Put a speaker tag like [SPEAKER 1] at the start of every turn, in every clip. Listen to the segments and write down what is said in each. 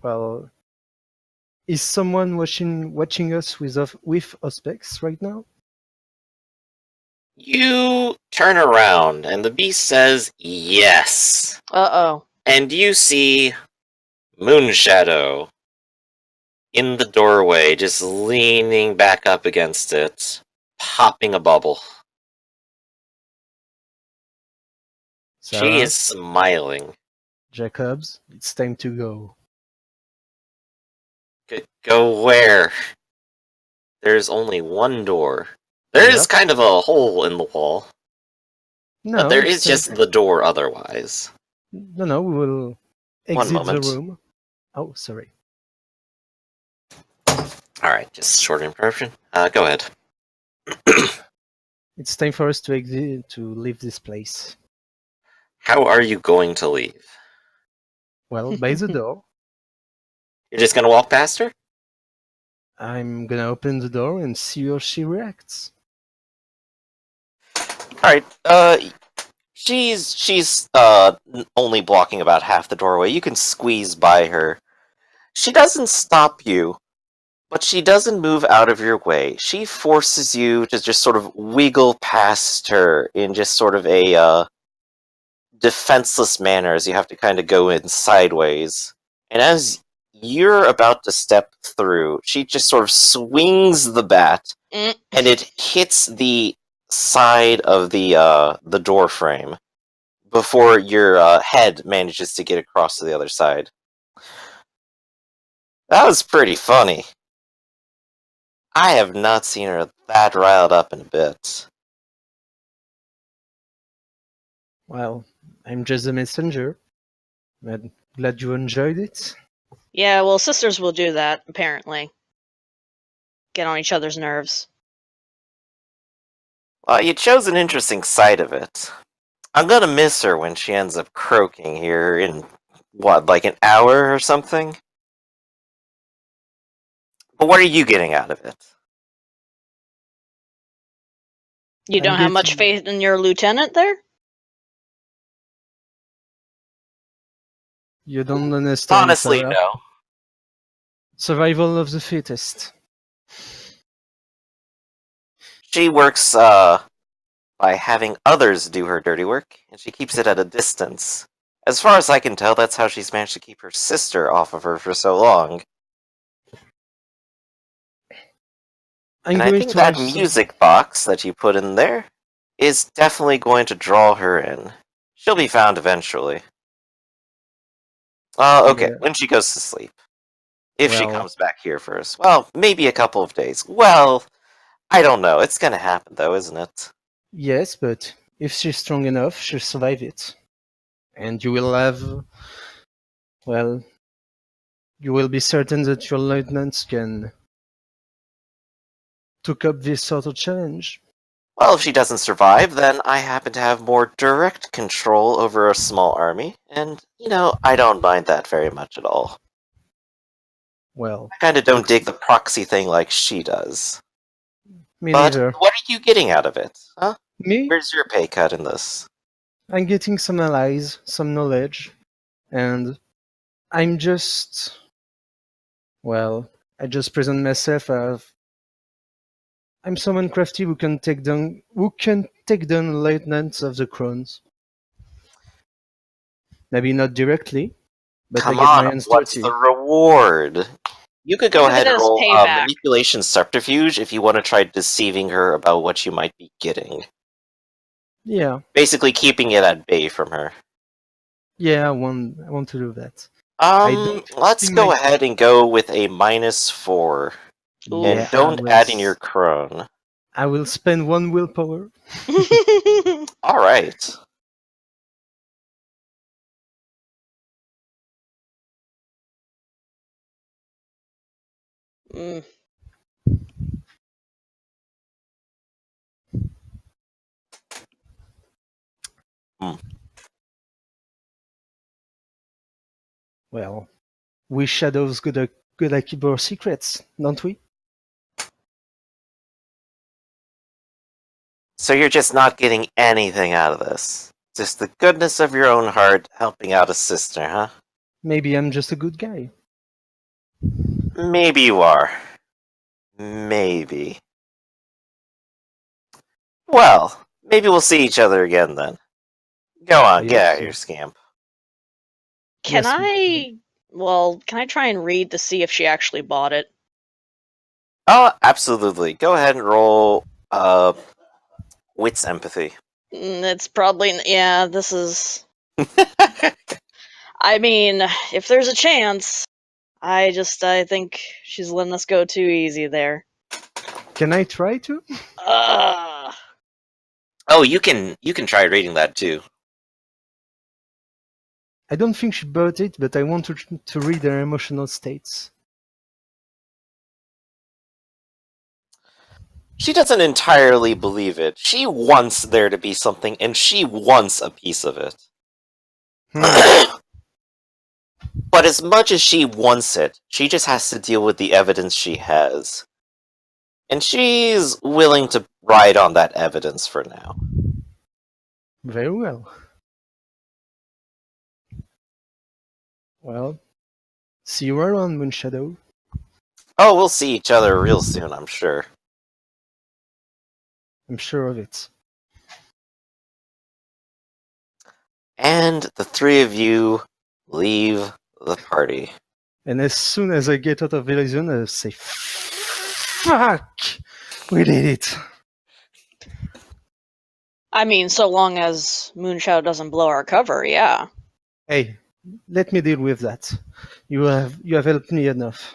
[SPEAKER 1] Well, is someone watching us with Auspex right now?
[SPEAKER 2] You turn around, and the beast says yes.
[SPEAKER 3] Uh-oh.
[SPEAKER 2] And you see Moonshadow in the doorway, just leaning back up against it, popping a bubble.
[SPEAKER 1] Sarah,
[SPEAKER 2] She is smiling.
[SPEAKER 1] Jacobs, it's time to go.
[SPEAKER 2] Go where? There's only one door. There is
[SPEAKER 1] Yep.
[SPEAKER 2] kind of a hole in the wall.
[SPEAKER 1] No,
[SPEAKER 2] But there
[SPEAKER 1] it's
[SPEAKER 2] is just the door otherwise.
[SPEAKER 1] No, we will exit the
[SPEAKER 2] moment.
[SPEAKER 1] room. Oh, sorry.
[SPEAKER 2] Alright, just short interruption. Go ahead.
[SPEAKER 1] It's time for us to leave this place.
[SPEAKER 2] How are you going to leave?
[SPEAKER 1] Well, by the door.
[SPEAKER 2] You're just gonna walk past her?
[SPEAKER 1] I'm gonna open the door and see how she reacts.
[SPEAKER 2] Alright, she's only blocking about half the doorway. You can squeeze by her. She doesn't stop you, but she doesn't move out of your way. She forces you to just sort of wiggle past her in just sort of a defenseless manner, as you have to kind of go in sideways. And as you're about to step through, she just sort of swings the bat, and it hits the side of the door frame before your head manages to get across to the other side. That was pretty funny. I have not seen her that riled up in a bit.
[SPEAKER 1] Well, I'm just a messenger. I'm glad you enjoyed it.
[SPEAKER 3] Yeah, well, sisters will do that, apparently. Get on each other's nerves.
[SPEAKER 2] Well, you chose an interesting side of it. I'm gonna miss her when she ends up croaking here in, what, like an hour or something? But what are you getting out of it?
[SPEAKER 3] You don't have much faith in your lieutenant there?
[SPEAKER 1] You don't understand,
[SPEAKER 2] Honestly,
[SPEAKER 1] Sarah.
[SPEAKER 2] no.
[SPEAKER 1] Survival of the fittest.
[SPEAKER 2] She works, by having others do her dirty work, and she keeps it at a distance. As far as I can tell, that's how she's managed to keep her sister off of her for so long. And I think that music box that you put in there is definitely going to draw her in. She'll be found eventually. Okay, when she goes to sleep. If she comes back here first. Well, maybe a couple of days. Well, I don't know. It's gonna happen though, isn't it?
[SPEAKER 1] Yes, but if she's strong enough, she'll survive it. And you will have... Well, you will be certain that your lieutenants can took up this sort of challenge.
[SPEAKER 2] Well, if she doesn't survive, then I happen to have more direct control over a small army, and, you know, I don't mind that very much at all.
[SPEAKER 1] Well,
[SPEAKER 2] I kinda don't dig the proxy thing like she does.
[SPEAKER 1] Me neither.
[SPEAKER 2] What are you getting out of it, huh?
[SPEAKER 1] Me?
[SPEAKER 2] Where's your pay cut in this?
[SPEAKER 1] I'm getting some allies, some knowledge, and I'm just... Well, I just present myself as... I'm someone crafty who can take down lieutenants of the crowns. Maybe not directly, but
[SPEAKER 2] Come
[SPEAKER 1] I get
[SPEAKER 2] on,
[SPEAKER 1] my hands
[SPEAKER 2] what's
[SPEAKER 1] dirty.
[SPEAKER 2] the reward? You could go ahead and roll
[SPEAKER 3] payback.
[SPEAKER 2] manipulation subterfuge if you want to try deceiving her about what you might be getting.
[SPEAKER 1] Yeah.
[SPEAKER 2] Basically keeping it at bay from her.
[SPEAKER 1] Yeah, I want to do that.
[SPEAKER 2] Let's go ahead and go with a -4. And don't add in your crone.
[SPEAKER 1] I will spend 1 willpower.
[SPEAKER 2] Alright.
[SPEAKER 1] Well, we shadows good at keep our secrets, don't we?
[SPEAKER 2] So you're just not getting anything out of this. Just the goodness of your own heart helping out a sister, huh?
[SPEAKER 1] Maybe I'm just a good guy.
[SPEAKER 2] Maybe you are. Maybe. Well, maybe we'll see each other again then. Go
[SPEAKER 1] I
[SPEAKER 2] on,
[SPEAKER 1] hope
[SPEAKER 2] get out of
[SPEAKER 1] so.
[SPEAKER 2] here, scamp.
[SPEAKER 3] Can
[SPEAKER 1] Yes.
[SPEAKER 3] can I try and read to see if she actually bought it?
[SPEAKER 2] Oh, absolutely. Go ahead and roll wits empathy.
[SPEAKER 3] It's probably, yeah, this is... I mean, if there's a chance, I think she's letting us go too easy there.
[SPEAKER 1] Can I try to?
[SPEAKER 3] Ugh.
[SPEAKER 2] Oh, you can try reading that too.
[SPEAKER 1] I don't think she bought it, but I want to read her emotional states.
[SPEAKER 2] She doesn't entirely believe it. She wants there to be something, and she wants a piece of it. But as much as she wants it, she just has to deal with the evidence she has. And she's willing to ride on that evidence for now.
[SPEAKER 1] Very well. Well, see you around, Moonshadow.
[SPEAKER 2] Oh, we'll see each other real soon, I'm sure.
[SPEAKER 1] I'm sure of it.
[SPEAKER 2] And the three of you leave the party.
[SPEAKER 1] And as soon as I get out of the zone, I'll say, "Fuck! We did it!"
[SPEAKER 3] I mean, so long as Moonshadow doesn't blow our cover, yeah.
[SPEAKER 1] Hey, let me deal with that. You have helped me enough.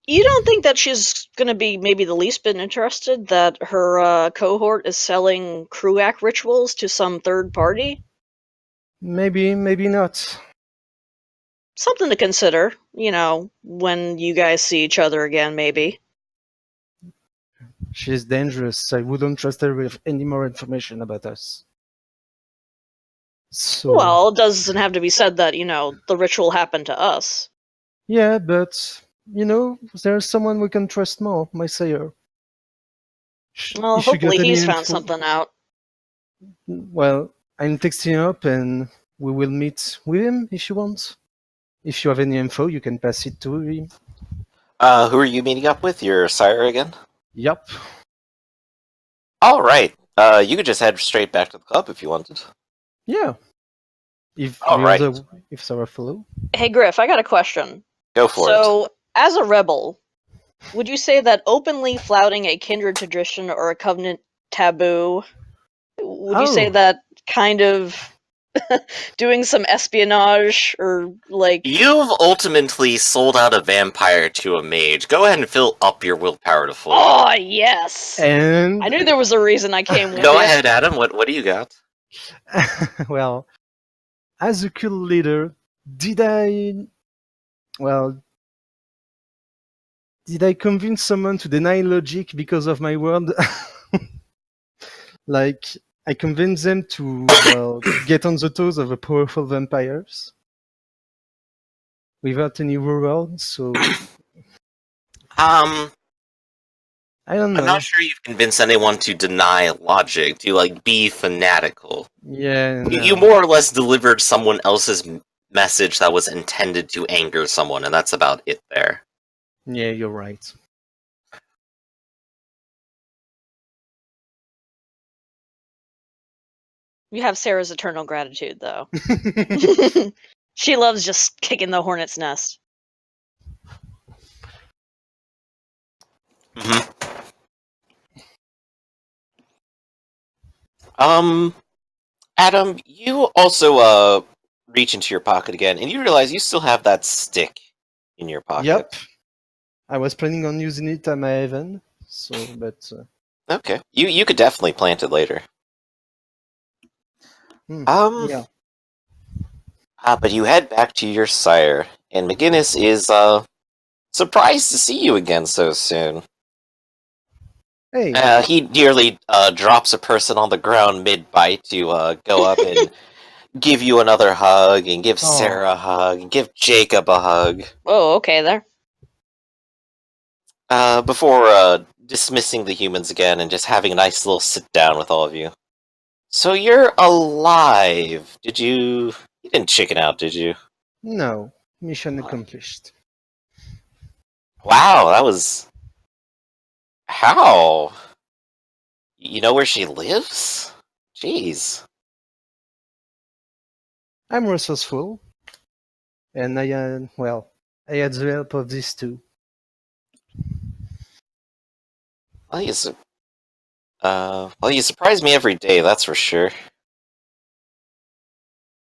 [SPEAKER 3] You don't think that she's gonna be maybe the least bit interested that her cohort is selling Kruak rituals to some third party?
[SPEAKER 1] Maybe not.
[SPEAKER 3] Something to consider, when you guys see each other again, maybe.
[SPEAKER 1] She's dangerous. I wouldn't trust her with any more information about us. So,
[SPEAKER 3] Well, it doesn't have to be said that, the ritual happened to us.
[SPEAKER 1] yeah, but, there's someone we can trust more, my sayer.
[SPEAKER 3] Well,
[SPEAKER 1] If you
[SPEAKER 3] hopefully
[SPEAKER 1] got any
[SPEAKER 3] he's found
[SPEAKER 1] info-
[SPEAKER 3] something out.
[SPEAKER 1] Well, I'm texting him up and we will meet with him if you want. If you have any info, you can pass it to him.
[SPEAKER 2] Who are you meeting up with? Your sire again?
[SPEAKER 1] Yup.
[SPEAKER 2] Alright. You could just head straight back to the club if you wanted.
[SPEAKER 1] Yeah. If
[SPEAKER 2] All right.
[SPEAKER 1] if Sarah follow.
[SPEAKER 3] Hey, Griff, I got a question.
[SPEAKER 2] Go for it.
[SPEAKER 3] So, as a rebel, would you say that openly flouting a kindred tradition or a covenant taboo, would you say
[SPEAKER 1] Oh.
[SPEAKER 3] that kind of doing some espionage or like...
[SPEAKER 2] You've ultimately sold out a vampire to a mage. Go ahead and fill up your willpower to full.
[SPEAKER 3] Oh, yes!
[SPEAKER 1] And
[SPEAKER 3] I knew there was a reason I came with
[SPEAKER 2] Go
[SPEAKER 3] you.
[SPEAKER 2] ahead, Adam. What do you got?
[SPEAKER 1] well, as a cult leader, did I convince someone to deny logic because of my word? Like, I convinced them to get on the toes of the powerful vampires without any reward, so I don't know.
[SPEAKER 2] I'm not sure you've convinced anyone to deny logic, to be fanatical.
[SPEAKER 1] Yeah, no.
[SPEAKER 2] You more or less delivered someone else's message that was intended to anger someone, and that's about it there.
[SPEAKER 1] Yeah, you're right.
[SPEAKER 3] You have Sarah's eternal gratitude, though. She loves just kicking the hornet's nest.
[SPEAKER 2] Adam, you also reach into your pocket again, and you realize you still have that stick in your pocket.
[SPEAKER 1] Yep. I was planning on using it at my Haven, but...
[SPEAKER 2] Okay. You could definitely plant it later.
[SPEAKER 1] Yeah.
[SPEAKER 2] But you head back to your sire, and McGinnis is, surprised to see you again so soon.
[SPEAKER 1] Hey.
[SPEAKER 2] He nearly drops a person on the ground mid-bite to go up and give you another hug, and give Sarah a hug, and give Jacob a hug.
[SPEAKER 3] Oh, okay there.
[SPEAKER 2] Before dismissing the humans again and just having a nice little sit-down with all of you. So you're alive. You didn't chicken out, did you?
[SPEAKER 1] No. Mission accomplished.
[SPEAKER 2] Wow, that was... How? You know where she lives? Jeez.
[SPEAKER 1] I'm resourceful, and I had the help of these two.
[SPEAKER 2] Well, you surprise me every day, that's for sure.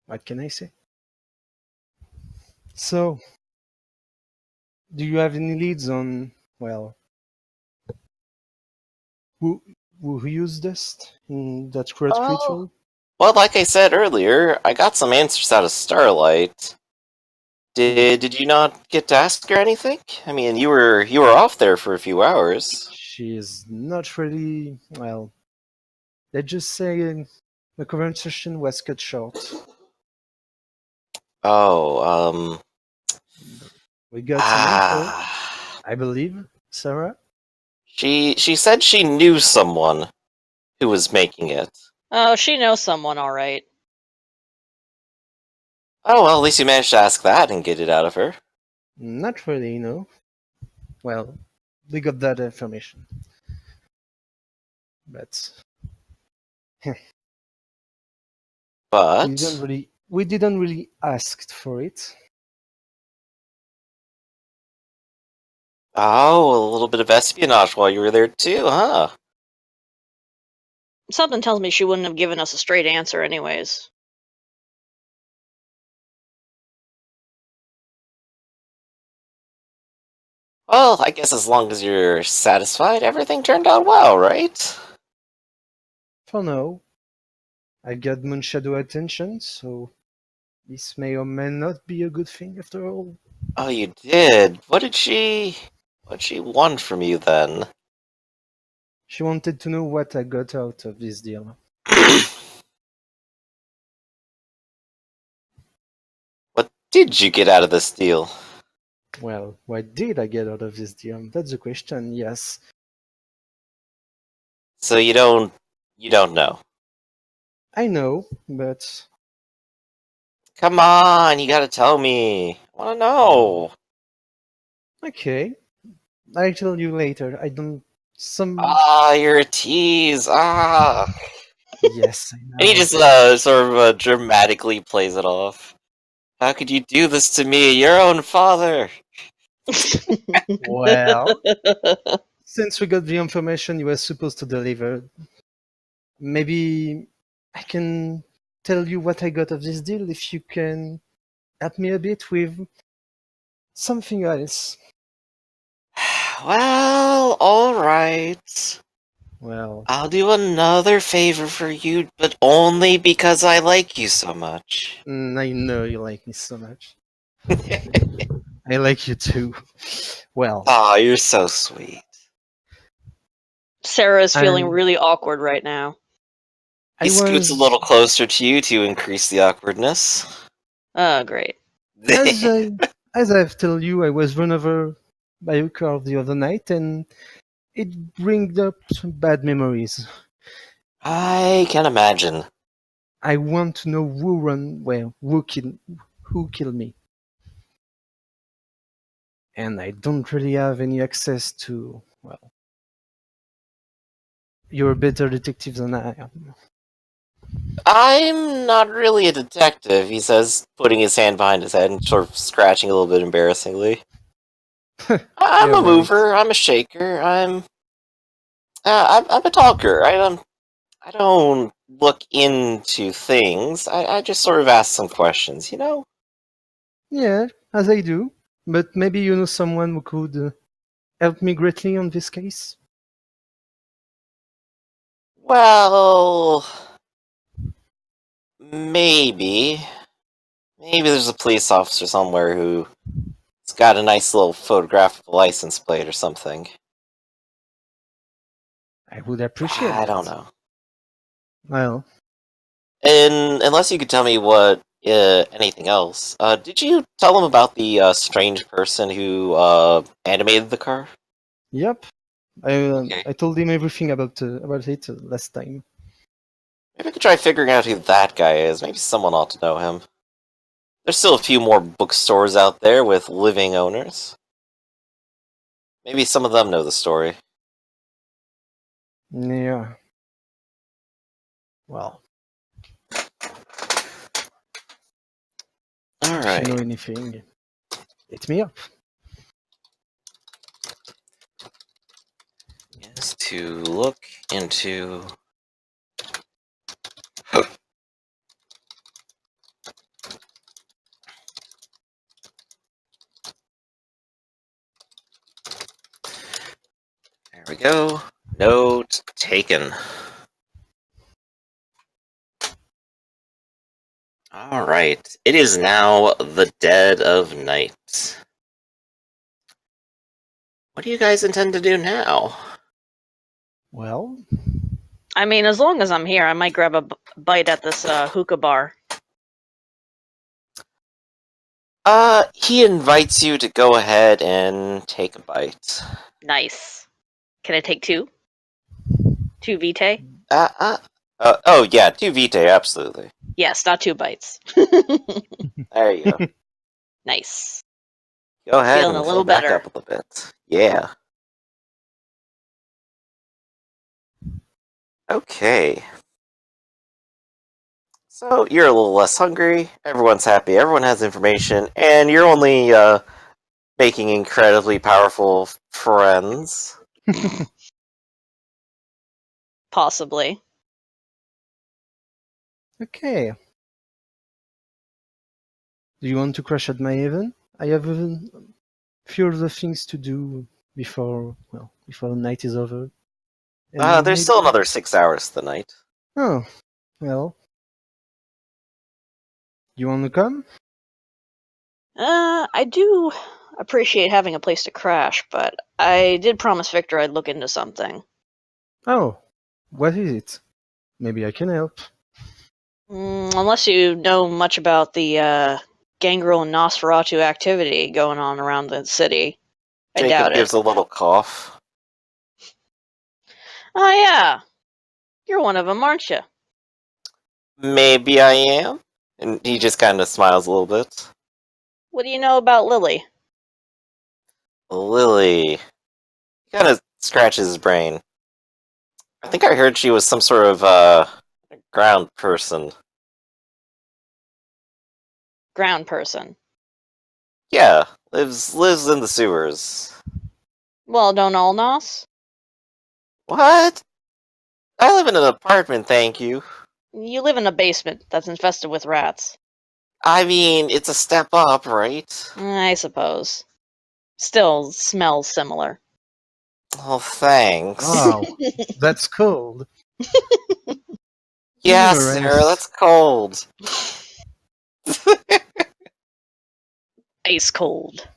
[SPEAKER 1] What can I say? So, do you have any leads on, who who used this in that crude
[SPEAKER 2] Oh.
[SPEAKER 1] ritual?
[SPEAKER 2] Well, like I said earlier, I got some answers out of Starlight. Did you not get to ask her anything? I mean, you were off there for a few hours.
[SPEAKER 1] She is not really, let's just say the conversation was cut short.
[SPEAKER 2] Oh,
[SPEAKER 1] We got some info,
[SPEAKER 2] ah,
[SPEAKER 1] I believe, Sarah?
[SPEAKER 2] she said she knew someone who was making it.
[SPEAKER 3] Oh, she knows someone, all right.
[SPEAKER 2] Oh well, at least you managed to ask that and get it out of her.
[SPEAKER 1] Not really, no. Well, we got that information. But
[SPEAKER 2] But
[SPEAKER 1] we didn't really ask for it.
[SPEAKER 2] oh, a little bit of espionage while you were there too, huh?
[SPEAKER 3] Something tells me she wouldn't have given us a straight answer anyways.
[SPEAKER 2] Well, I guess as long as you're satisfied, everything turned out well, right?
[SPEAKER 1] For now, I got Moonshadow attention, so this may or may not be a good thing after all.
[SPEAKER 2] Oh, you did. What'd she want from you then?
[SPEAKER 1] She wanted to know what I got out of this deal.
[SPEAKER 2] What did you get out of this deal?
[SPEAKER 1] Well, what did I get out of this deal? That's the question, yes.
[SPEAKER 2] So you don't know.
[SPEAKER 1] I know, but
[SPEAKER 2] Come on, you gotta tell me. I wanna know.
[SPEAKER 1] okay. I'll tell you later. I don't.
[SPEAKER 2] Ah, you're a tease. Ah.
[SPEAKER 1] Yes, I
[SPEAKER 2] And he
[SPEAKER 1] know.
[SPEAKER 2] just sort of dramatically plays it off. How could you do this to me, your own father?
[SPEAKER 1] Well, since we got the information you were supposed to deliver, maybe I can tell you what I got of this deal if you can help me a bit with something else.
[SPEAKER 2] Well, alright.
[SPEAKER 1] Well,
[SPEAKER 2] I'll do another favor for you, but only because I like you so much.
[SPEAKER 1] I know you like me so much. I like you too. Well,
[SPEAKER 2] Aw, you're so sweet.
[SPEAKER 3] Sarah is feeling
[SPEAKER 1] I'm-
[SPEAKER 3] really awkward right now.
[SPEAKER 2] He scoots a little closer to you to increase the awkwardness.
[SPEAKER 3] Oh, great.
[SPEAKER 1] as I've told you, I was run over by a car the other night, and it brings up some bad memories.
[SPEAKER 2] I can imagine.
[SPEAKER 1] I want to know who killed me, and I don't really have any access to. Well, you're a better detective than I am.
[SPEAKER 2] I'm not really a detective, he says, putting his hand behind his head and sort of scratching a little bit embarrassingly. I'm
[SPEAKER 1] You're
[SPEAKER 2] a
[SPEAKER 1] right.
[SPEAKER 2] mover, I'm a shaker, I'm a talker. I don't look into things. I just sort of ask some questions, you know?
[SPEAKER 1] Yeah, as I do. But maybe you know someone who could help me greatly on this case.
[SPEAKER 2] Well, maybe. Maybe there's a police officer somewhere who's got a nice little photographic license plate or something.
[SPEAKER 1] I would appreciate
[SPEAKER 2] I
[SPEAKER 1] that.
[SPEAKER 2] don't know.
[SPEAKER 1] Well,
[SPEAKER 2] And unless you could tell me what anything else, did you tell him about the strange person who animated the car?
[SPEAKER 1] yep.
[SPEAKER 2] Okay.
[SPEAKER 1] I told him everything about it last time.
[SPEAKER 2] Maybe I could try figuring out who that guy is. Maybe someone ought to know him. There's still a few more bookstores out there with living owners. Maybe some of them know the story.
[SPEAKER 1] Yeah. Well, if you
[SPEAKER 2] Alright.
[SPEAKER 1] know anything, hit me up.
[SPEAKER 2] Is to look into... There we go. Note taken. Alright. It is now the dead of night. What do you guys intend to do now?
[SPEAKER 1] Well,
[SPEAKER 3] I mean, as long as I'm here, I might grab a bite at this hookah bar.
[SPEAKER 2] He invites you to go ahead and take a bite.
[SPEAKER 3] Nice. Can I take 2? 2 Vitae?
[SPEAKER 2] Oh yeah, 2 Vitae, absolutely.
[SPEAKER 3] Yes, not 2 bites.
[SPEAKER 2] There you go.
[SPEAKER 3] Nice.
[SPEAKER 2] Go ahead
[SPEAKER 3] Feeling
[SPEAKER 2] and
[SPEAKER 3] a little
[SPEAKER 2] fill back
[SPEAKER 3] better.
[SPEAKER 2] up a little bit. Yeah. Okay. So, you're a little less hungry, everyone's happy, everyone has information, and you're only, making incredibly powerful friends.
[SPEAKER 3] Possibly.
[SPEAKER 1] okay. Do you want to crash at my haven? I have a few other things to do before the night is over. And
[SPEAKER 2] There's still another 6 hours to the night.
[SPEAKER 1] Oh, well. You want to come?
[SPEAKER 3] I do appreciate having a place to crash, but I did promise Victor I'd look into something.
[SPEAKER 1] Oh, what is it? Maybe I can help.
[SPEAKER 3] Unless you know much about the Gangrel and Nosferatu activity going on around the city. I doubt
[SPEAKER 2] Jacob
[SPEAKER 3] it.
[SPEAKER 2] gives a little cough.
[SPEAKER 3] Oh yeah, you're one of them, aren't you?
[SPEAKER 2] Maybe I am? And he just kind of smiles a little bit.
[SPEAKER 3] What do you know about Lily?
[SPEAKER 2] Lily. He kind of scratches his brain. I think I heard she was some sort of, ground person.
[SPEAKER 3] Ground person.
[SPEAKER 2] Yeah, lives in the sewers.
[SPEAKER 3] Well, don't all Nos?
[SPEAKER 2] What? I live in an apartment, thank you.
[SPEAKER 3] You live in a basement that's infested with rats.
[SPEAKER 2] I mean, it's a step up, right?
[SPEAKER 3] I suppose. Still smells similar.
[SPEAKER 2] Oh, thanks.
[SPEAKER 1] Wow, that's cold.
[SPEAKER 2] Yeah,
[SPEAKER 1] Humorous.
[SPEAKER 2] Sarah, that's cold.
[SPEAKER 3] Ice cold.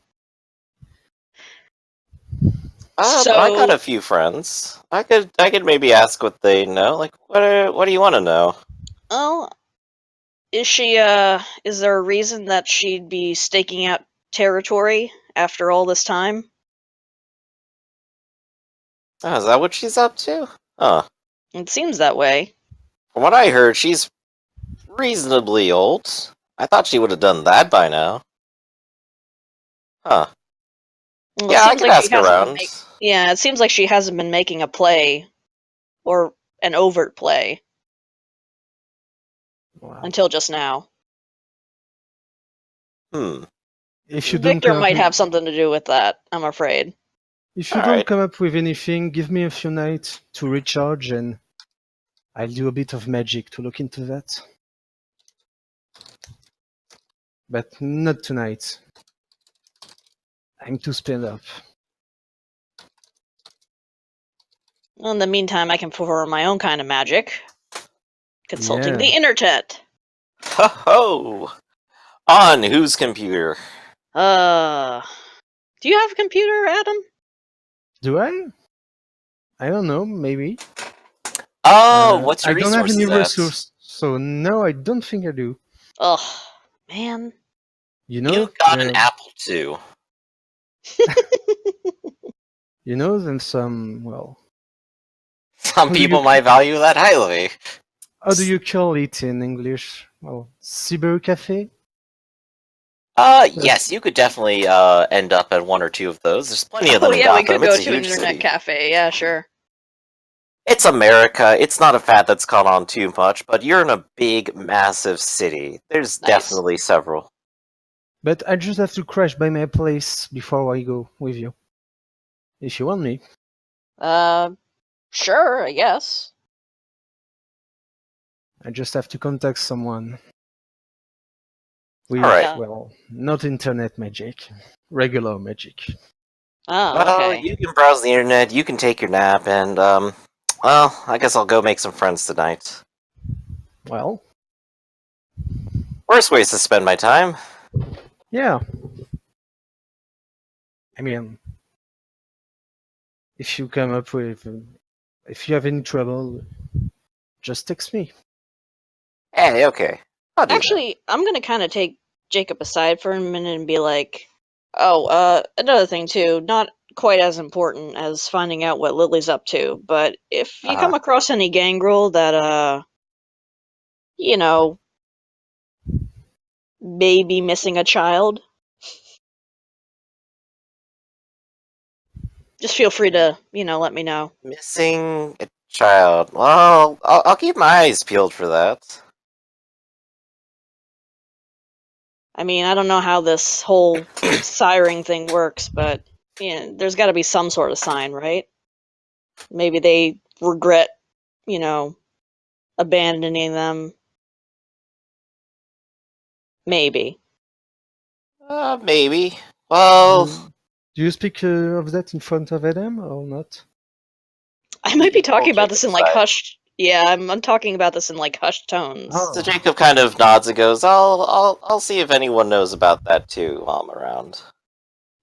[SPEAKER 2] But I got a few friends. I could maybe ask what they know. Like, what do you want to know?
[SPEAKER 3] Oh, is there a reason that she'd be staking out territory after all this time?
[SPEAKER 2] Oh, is that what she's up to? Huh.
[SPEAKER 3] It seems that way.
[SPEAKER 2] From what I heard, she's reasonably old. I thought she would have done that by now. Huh.
[SPEAKER 3] Well,
[SPEAKER 2] Yeah, I could ask around.
[SPEAKER 3] Yeah, it seems like she hasn't been making a play, or an overt play,
[SPEAKER 1] Wow.
[SPEAKER 3] until just now.
[SPEAKER 1] If you don't
[SPEAKER 3] Victor
[SPEAKER 1] come up
[SPEAKER 3] might
[SPEAKER 1] with,
[SPEAKER 3] have something to do with that, I'm afraid.
[SPEAKER 1] if you don't
[SPEAKER 2] Alright.
[SPEAKER 1] come up with anything, give me a few nights to recharge, and I'll do a bit of magic to look into that. But not tonight. I'm too sped up.
[SPEAKER 3] Well, in the meantime, I can perform my own kind of magic. Consulting
[SPEAKER 1] Yeah.
[SPEAKER 3] the internet.
[SPEAKER 2] Ho ho! On whose computer?
[SPEAKER 3] Do you have a computer, Adam?
[SPEAKER 1] Do I? I don't know, maybe.
[SPEAKER 2] Oh, what's your
[SPEAKER 1] I don't have any
[SPEAKER 2] resources at?
[SPEAKER 1] resource, so no, I don't think I do.
[SPEAKER 3] Ugh, man.
[SPEAKER 1] You know,
[SPEAKER 2] You got an Apple II.
[SPEAKER 1] you know, then some, well,
[SPEAKER 2] Some
[SPEAKER 1] How do
[SPEAKER 2] people
[SPEAKER 1] you-
[SPEAKER 2] might value that highly.
[SPEAKER 1] how do you call it in English? Well, cyber cafe?
[SPEAKER 2] Yes, you could definitely end up at one or two of those. There's plenty of them
[SPEAKER 3] Oh
[SPEAKER 2] in
[SPEAKER 3] yeah, we
[SPEAKER 2] Gotham.
[SPEAKER 3] could go
[SPEAKER 2] It's a
[SPEAKER 3] to an
[SPEAKER 2] huge
[SPEAKER 3] internet
[SPEAKER 2] city.
[SPEAKER 3] cafe. Yeah, sure.
[SPEAKER 2] It's America. It's not a fad that's caught on too much, but you're in a big, massive city. There's
[SPEAKER 3] Nice.
[SPEAKER 2] definitely several.
[SPEAKER 1] But I just have to crash by my place before I go with you. If you want me.
[SPEAKER 3] Sure, I guess.
[SPEAKER 1] I just have to contact someone. With,
[SPEAKER 2] Alright.
[SPEAKER 1] well, not internet magic. Regular magic.
[SPEAKER 3] Oh,
[SPEAKER 2] Well,
[SPEAKER 3] okay.
[SPEAKER 2] you can browse the internet, you can take your nap, and, well, I guess I'll go make some friends tonight.
[SPEAKER 1] Well,
[SPEAKER 2] Worst ways to spend my time.
[SPEAKER 1] yeah. I mean, if you come up with... if you have any trouble, just text me.
[SPEAKER 2] Hey, okay. I'll do that.
[SPEAKER 3] Actually, I'm gonna kind of take Jacob aside for a minute and be like, oh, another thing too, not quite as important as finding out what Lily's up to, but if you come across any gangrel that, you know, may be missing a child, just feel free to, let me know.
[SPEAKER 2] Missing a child. Well, I'll keep my eyes peeled for that.
[SPEAKER 3] I mean, I don't know how this whole siring thing works, but there's got to be some sort of sign, right? Maybe they regret, abandoning them. Maybe.
[SPEAKER 2] Maybe. Well,
[SPEAKER 1] Do you speak of that in front of Adam or not?
[SPEAKER 3] I might be
[SPEAKER 2] Pull
[SPEAKER 3] talking about this in
[SPEAKER 2] Jacob's
[SPEAKER 3] like
[SPEAKER 2] side.
[SPEAKER 3] hushed. Yeah, I'm talking about this in like hushed tones.
[SPEAKER 1] Oh.
[SPEAKER 2] So Jacob kind of nods and goes, I'll see if anyone knows about that too while I'm around.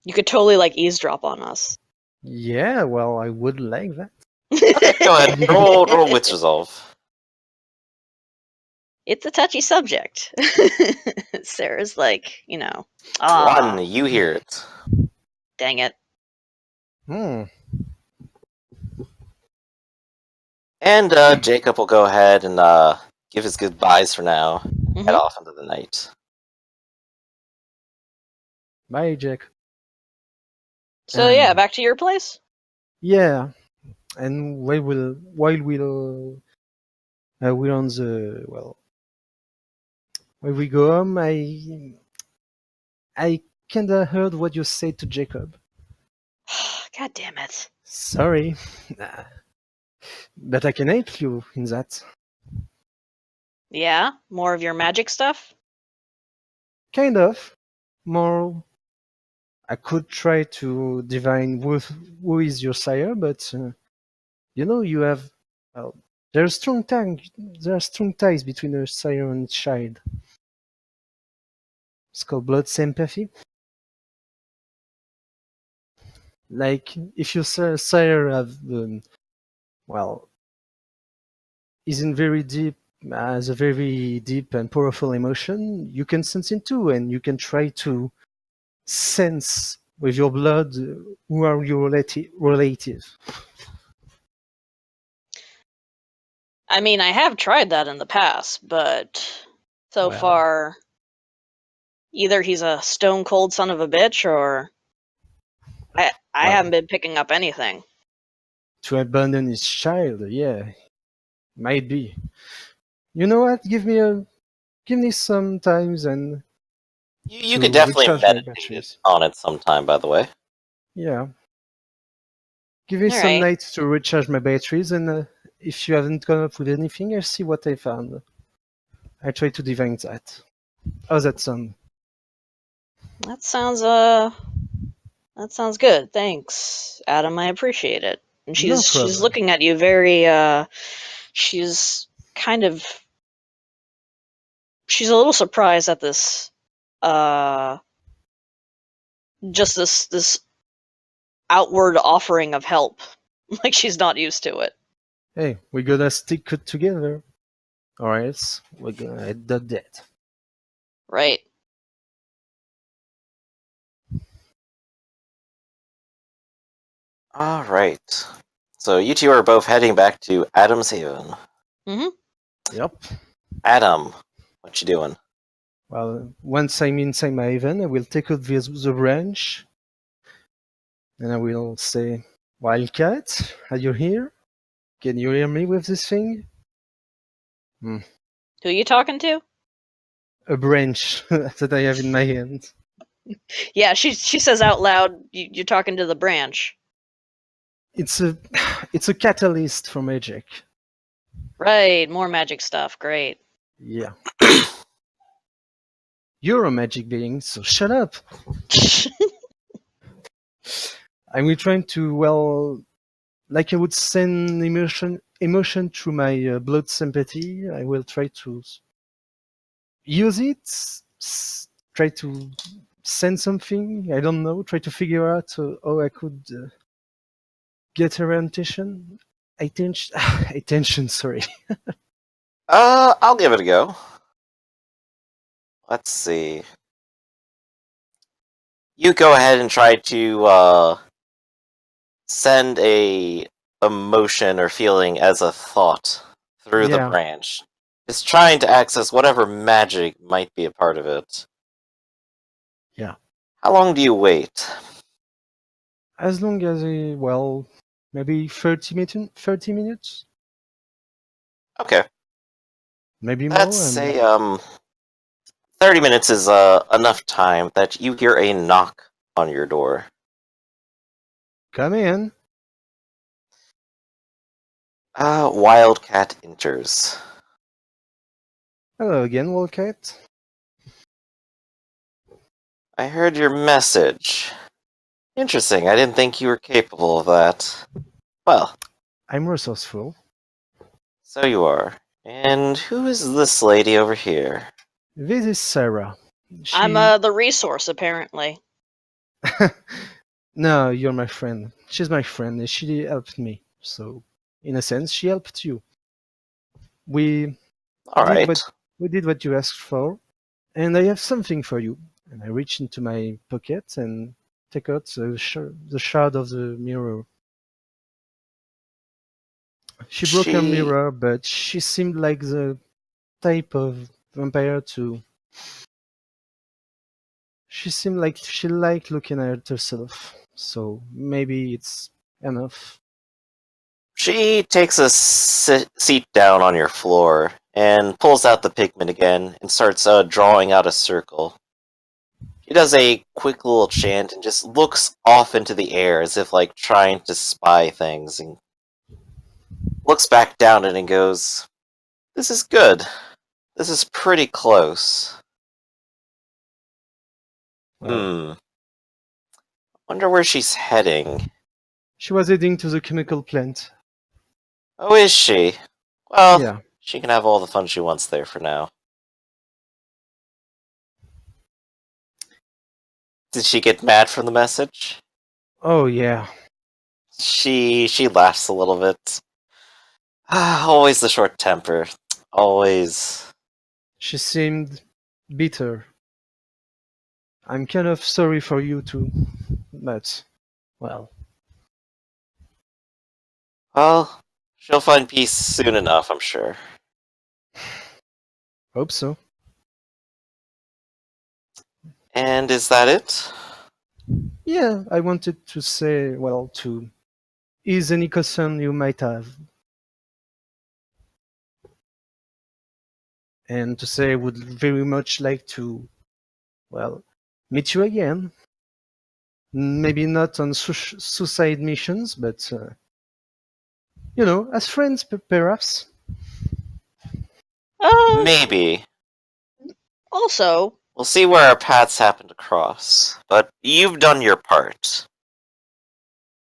[SPEAKER 3] You could totally like eavesdrop on us.
[SPEAKER 1] Yeah, well, I would like that.
[SPEAKER 2] Okay, go ahead. Roll wits resolve.
[SPEAKER 3] It's a touchy subject. Sarah's like,
[SPEAKER 2] One, you hear it.
[SPEAKER 3] dang it.
[SPEAKER 1] Hmm.
[SPEAKER 2] And Jacob will go ahead and give his goodbyes for now.
[SPEAKER 3] Mhm.
[SPEAKER 2] Head off into the night.
[SPEAKER 1] Bye, Jack.
[SPEAKER 3] So yeah, back to your place.
[SPEAKER 1] Yeah, and while we're on the when we go home, I kinda heard what you said to Jacob.
[SPEAKER 3] God damn it.
[SPEAKER 1] Sorry, but I can help you in that.
[SPEAKER 3] Yeah, more of your magic stuff.
[SPEAKER 1] Kind of more. I could try to divine who is your sire, but you have there are strong ties between a sire and child. It's called blood sympathy. Like if your sire have isn't very deep, has a very deep and powerful emotion, you can sense it too, and you can try to sense with your blood who are your relative.
[SPEAKER 3] I mean, I have tried that in the past, but so
[SPEAKER 1] Well.
[SPEAKER 3] far, either he's a stone cold son of a bitch, or I haven't been picking up anything.
[SPEAKER 1] To abandon his child, yeah, might be. You know what? Give me some times and
[SPEAKER 2] You
[SPEAKER 1] to
[SPEAKER 2] could definitely
[SPEAKER 1] recharge my
[SPEAKER 2] meditate
[SPEAKER 1] batteries.
[SPEAKER 2] on it sometime, by the way.
[SPEAKER 1] Yeah. Give me some
[SPEAKER 3] Alright.
[SPEAKER 1] nights to recharge my batteries, and if you haven't come up with anything, I'll see what I found. I try to divine that. How's that sound?
[SPEAKER 3] That sounds good. Thanks, Adam. I appreciate it. And
[SPEAKER 1] No
[SPEAKER 3] she's
[SPEAKER 1] problem.
[SPEAKER 3] looking at you very she's kind of she's a little surprised at this just this outward offering of help. Like she's not used to it.
[SPEAKER 1] Hey, we gotta stick it together, or else we're gonna end up dead.
[SPEAKER 3] Right.
[SPEAKER 2] Alright. So you two are both heading back to Adam's Haven.
[SPEAKER 3] Mm-hmm.
[SPEAKER 1] Yep.
[SPEAKER 2] Adam, what you doing?
[SPEAKER 1] Well, once I'm inside my haven, I will take out the branch, and I will say, "Wildcat, are you here? Can you hear me with this thing?"
[SPEAKER 3] Who are you talking to?
[SPEAKER 1] A branch that I have in my hand.
[SPEAKER 3] Yeah, she says out loud, "You're talking to the branch."
[SPEAKER 1] It's a it's a catalyst for magic.
[SPEAKER 3] Right, more magic stuff. Great.
[SPEAKER 1] Yeah. You're a magic being, so shut up. I'm trying to, well, like I would send emotion through my blood sympathy. I will try to use it, try to send something. I don't know. Try to figure out how I could get her attention. Attention. Sorry.
[SPEAKER 2] I'll give it a go. Let's see. You go ahead and try to send a emotion or feeling as a thought through the
[SPEAKER 1] Yeah.
[SPEAKER 2] branch. It's trying to access whatever magic might be a part of it.
[SPEAKER 1] Yeah.
[SPEAKER 2] How long do you wait?
[SPEAKER 1] As long as maybe 30 minutes,
[SPEAKER 2] Okay.
[SPEAKER 1] maybe
[SPEAKER 2] Let's
[SPEAKER 1] more.
[SPEAKER 2] say 30 minutes is enough time that you hear a knock on your door.
[SPEAKER 1] Come in.
[SPEAKER 2] Wildcat enters.
[SPEAKER 1] Hello again, Wildcat.
[SPEAKER 2] I heard your message. Interesting, I didn't think you were capable of that. Well,
[SPEAKER 1] I'm resourceful.
[SPEAKER 2] so you are. And who is this lady over here?
[SPEAKER 1] This is Sarah.
[SPEAKER 3] I'm the resource, apparently.
[SPEAKER 1] No, you're my friend. She's my friend, and she helped me. So, in a sense, she helped you. We
[SPEAKER 2] Alright.
[SPEAKER 1] we did what you asked for, and I have something for you. And I reach into my pocket and take out the shard of the mirror. She broke her mirror, but she seemed like the type of vampire to. She seemed like she liked looking at herself, so maybe it's enough.
[SPEAKER 2] She takes a seat down on your floor and pulls out the pigment again and starts drawing out a circle. She does a quick little chant and just looks off into the air as if like trying to spy things, and looks back down at it and goes, "This is good. This is pretty close.
[SPEAKER 1] Well,
[SPEAKER 2] Wonder where she's heading."
[SPEAKER 1] she was heading to the chemical plant.
[SPEAKER 2] Oh, is she? Well,
[SPEAKER 1] Yeah.
[SPEAKER 2] she can have all the fun she wants there for now. Did she get mad from the message?
[SPEAKER 1] Oh yeah.
[SPEAKER 2] She laughs a little bit. Always the short temper. Always.
[SPEAKER 1] She seemed bitter. I'm kind of sorry for you too, but well,
[SPEAKER 2] Well, she'll find peace soon enough, I'm sure.
[SPEAKER 1] hope so.
[SPEAKER 2] And is that it?
[SPEAKER 1] Yeah, I wanted to say, well, to ease any concern you might have, and to say I would very much like to, well, meet you again. Maybe not on suicide missions, but as friends, perhaps.
[SPEAKER 2] Maybe.
[SPEAKER 3] Also,
[SPEAKER 2] We'll see where our paths happen to cross. But you've done your part.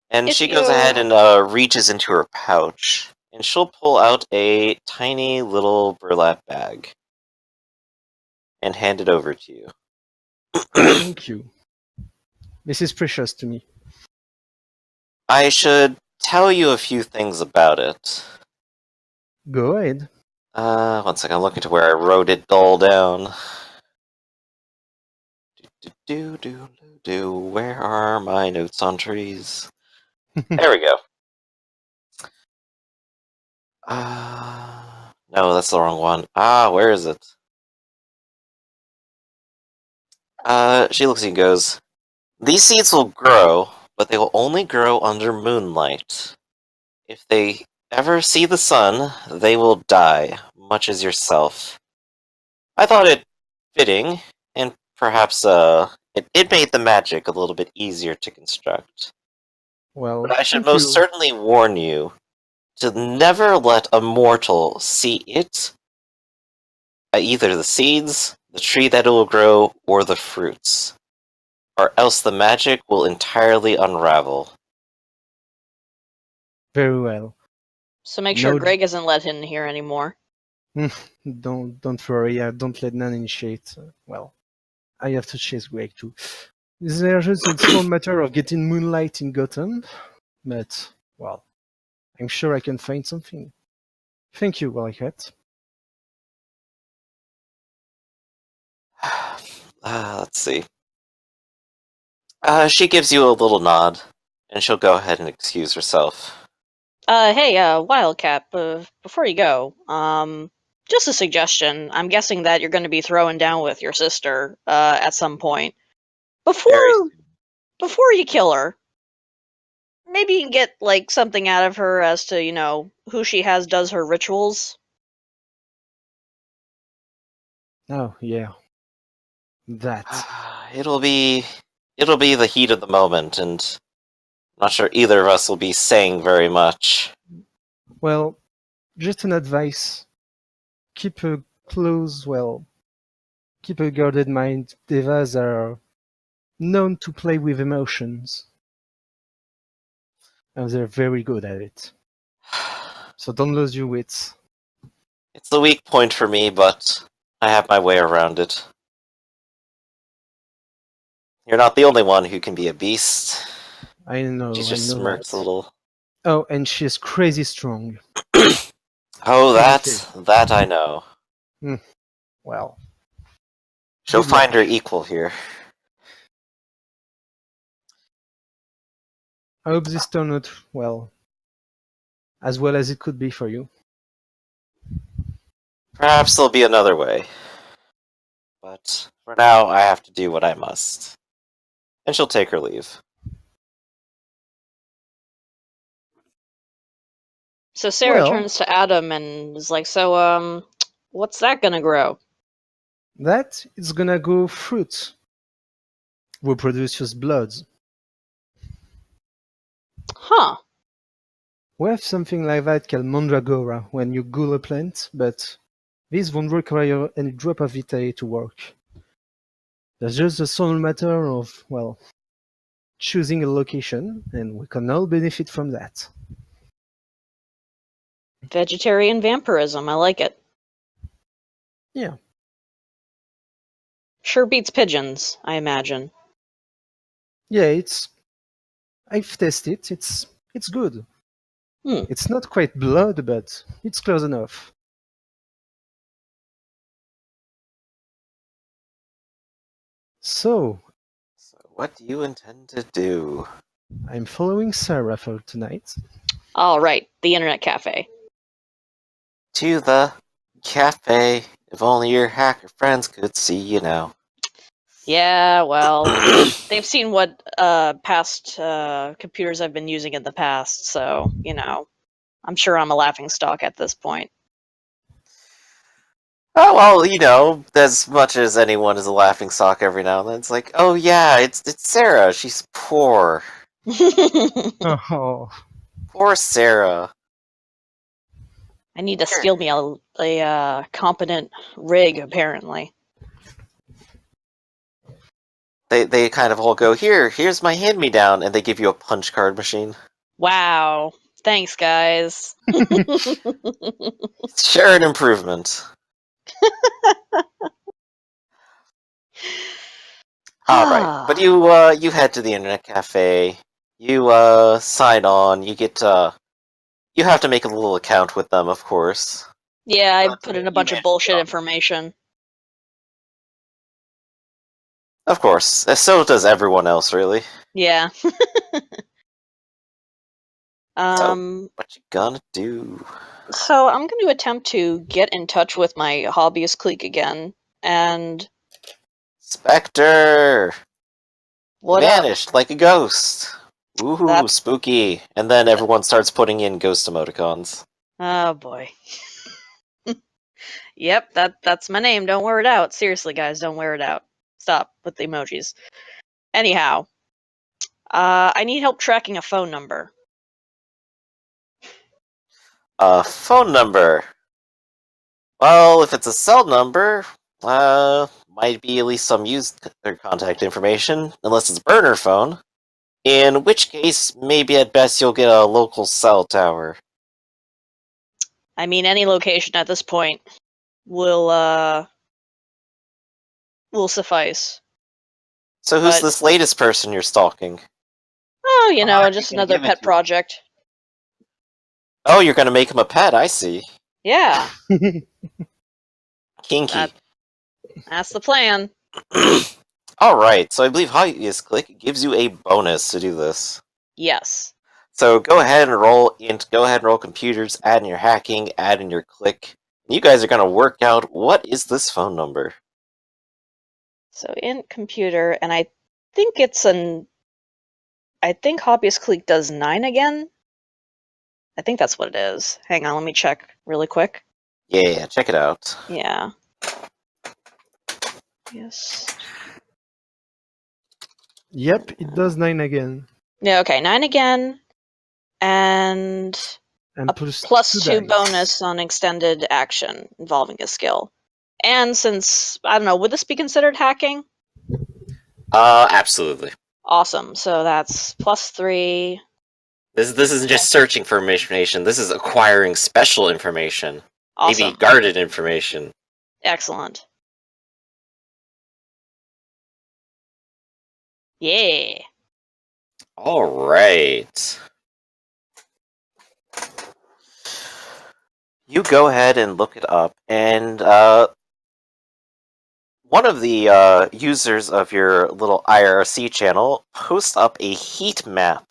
[SPEAKER 2] And
[SPEAKER 3] If
[SPEAKER 2] she goes
[SPEAKER 3] you-
[SPEAKER 2] ahead and reaches into her pouch, and she'll pull out a tiny little burlap bag and hand it over to you.
[SPEAKER 1] Thank you. This is precious to me.
[SPEAKER 2] I should tell you a few things about it.
[SPEAKER 1] Go ahead.
[SPEAKER 2] One second, I'm looking to where I wrote it all down. Where are my notes on trees? There we go. No, that's the wrong one. Where is it? She looks at you and goes, "These seeds will grow, but they will only grow under moonlight. If they ever see the sun, they will die, much as yourself. I thought it fitting, and perhaps it made the magic a little bit easier to construct.
[SPEAKER 1] Well,
[SPEAKER 2] But I should
[SPEAKER 1] thank
[SPEAKER 2] most
[SPEAKER 1] you.
[SPEAKER 2] certainly warn you to never let a mortal see it, either the seeds, the tree that it will grow, or the fruits, or else the magic will entirely unravel."
[SPEAKER 1] Very well.
[SPEAKER 3] So make sure
[SPEAKER 1] No,
[SPEAKER 3] Greg isn't let in here anymore.
[SPEAKER 1] don't worry. Don't let Nan initiate. Well, I have to chase Greg too. There's just a small matter of getting moonlight in Gotham, but well, I'm sure I can find something. Thank you, Wildcat.
[SPEAKER 2] Let's see. She gives you a little nod, and she'll go ahead and excuse herself.
[SPEAKER 3] Hey, Wildcat, before you go, just a suggestion. I'm guessing that you're going to be throwing down with your sister, at some point.
[SPEAKER 2] Very
[SPEAKER 3] Before you kill her, maybe you can get, like, something out of her as to, who she does her rituals.
[SPEAKER 1] Oh yeah, that.
[SPEAKER 2] It'll be the heat of the moment, and I'm not sure either of us will be saying very much.
[SPEAKER 1] Well, just an advice. Keep a keep a guarded mind. Devas are known to play with emotions, and they're very good at it. So don't lose your wits.
[SPEAKER 2] It's the weak point for me, but I have my way around it. You're not the only one who can be a beast.
[SPEAKER 1] I know.
[SPEAKER 2] She
[SPEAKER 1] I
[SPEAKER 2] just
[SPEAKER 1] know
[SPEAKER 2] smirks
[SPEAKER 1] that.
[SPEAKER 2] a little.
[SPEAKER 1] Oh, and she's crazy strong.
[SPEAKER 2] Oh,
[SPEAKER 1] Crazy
[SPEAKER 2] that I know.
[SPEAKER 1] Well,
[SPEAKER 2] She'll
[SPEAKER 1] good luck.
[SPEAKER 2] find her equal here.
[SPEAKER 1] I hope this turned out well as it could be for you.
[SPEAKER 2] Perhaps there'll be another way. But for now, I have to do what I must. And she'll take her leave.
[SPEAKER 3] So Sarah
[SPEAKER 1] Well,
[SPEAKER 3] turns to Adam and is like, so, what's that gonna grow?
[SPEAKER 1] that is gonna go fruit. Will produce your blood.
[SPEAKER 3] Huh.
[SPEAKER 1] We have something like that called mandragora when you ghoul a plant, but this won't require any drop of VtR to work. There's just a sole matter of, well, choosing a location, and we can all benefit from that.
[SPEAKER 3] Vegetarian vampirism, I like it.
[SPEAKER 1] Yeah.
[SPEAKER 3] Sure beats pigeons, I imagine.
[SPEAKER 1] Yeah, I've tested. It's good. It's not quite blood, but it's close enough. So,
[SPEAKER 2] What do you intend to do?
[SPEAKER 1] I'm following Sarah for tonight.
[SPEAKER 3] All right, the internet cafe.
[SPEAKER 2] To the cafe. If only your hacker friends could see you now.
[SPEAKER 3] Yeah, well, they've seen what past computers I've been using in the past, so, I'm sure I'm a laughingstock at this point.
[SPEAKER 2] Oh, well, as much as anyone is a laughingstock every now and then, it's like, oh yeah, it's Sarah. She's poor.
[SPEAKER 1] Oh,
[SPEAKER 2] Poor Sarah.
[SPEAKER 3] I need to steal me a competent rig, apparently.
[SPEAKER 2] They kind of all go, here's my hand-me-down, and they give you a punch card machine.
[SPEAKER 3] Wow. Thanks, guys.
[SPEAKER 2] Sure, an improvement. Alright, but you head to the internet cafe, you sign on, you get you have to make a little account with them, of course.
[SPEAKER 3] Yeah, I
[SPEAKER 2] But
[SPEAKER 3] put in a
[SPEAKER 2] you
[SPEAKER 3] bunch of
[SPEAKER 2] manage
[SPEAKER 3] bullshit
[SPEAKER 2] it.
[SPEAKER 3] information.
[SPEAKER 2] Of course, so does everyone else, really.
[SPEAKER 3] Yeah.
[SPEAKER 2] So, what you gonna do?
[SPEAKER 3] So I'm going to attempt to get in touch with my hobbyist clique again, and
[SPEAKER 2] Spectre!
[SPEAKER 3] What up?
[SPEAKER 2] Vanished like a ghost. Woohoo,
[SPEAKER 3] That's-
[SPEAKER 2] spooky. And then everyone starts putting in ghost emoticons.
[SPEAKER 3] Oh boy. Yep, that's my name. Don't wear it out. Seriously, guys, don't wear it out. Stop with the emojis. Anyhow, I need help tracking a phone number.
[SPEAKER 2] Phone number. Well, if it's a cell number, might be at least some used contact information, unless it's a burner phone. In which case, maybe at best you'll get a local cell tower.
[SPEAKER 3] I mean, any location at this point will suffice.
[SPEAKER 2] So who's
[SPEAKER 3] But-
[SPEAKER 2] this latest person you're stalking?
[SPEAKER 3] Oh, you know,
[SPEAKER 2] I
[SPEAKER 3] just
[SPEAKER 2] think I
[SPEAKER 3] another
[SPEAKER 2] give it
[SPEAKER 3] pet
[SPEAKER 2] to you.
[SPEAKER 3] project.
[SPEAKER 2] Oh, you're gonna make him a pet, I see.
[SPEAKER 3] Yeah,
[SPEAKER 2] Kinky.
[SPEAKER 3] that's the plan.
[SPEAKER 2] Alright, so I believe Hobbyist Click gives you a bonus to do this.
[SPEAKER 3] Yes.
[SPEAKER 2] So go ahead and roll computers, add in your hacking, add in your click. You guys are gonna work out what is this phone number.
[SPEAKER 3] So in computer, and I think I think Hobbyist Clique does 9 again. I think that's what it is. Hang on, let me check really quick.
[SPEAKER 2] Yeah, check it out.
[SPEAKER 3] Yeah. Yes.
[SPEAKER 1] Yep, it does 9 again.
[SPEAKER 3] Yeah, okay, 9 again. And
[SPEAKER 1] And
[SPEAKER 3] a
[SPEAKER 1] plus
[SPEAKER 3] plus
[SPEAKER 1] 2
[SPEAKER 3] 2
[SPEAKER 1] dice.
[SPEAKER 3] bonus on extended action involving a skill. And since, I don't know, would this be considered hacking?
[SPEAKER 2] Absolutely.
[SPEAKER 3] Awesome. So that's plus 3.
[SPEAKER 2] This isn't just searching for information, this is acquiring special information.
[SPEAKER 3] Awesome.
[SPEAKER 2] Maybe guarded information.
[SPEAKER 3] Excellent. Yeah.
[SPEAKER 2] Alright. You go ahead and look it up, and one of the users of your little IRC channel posts up a heat map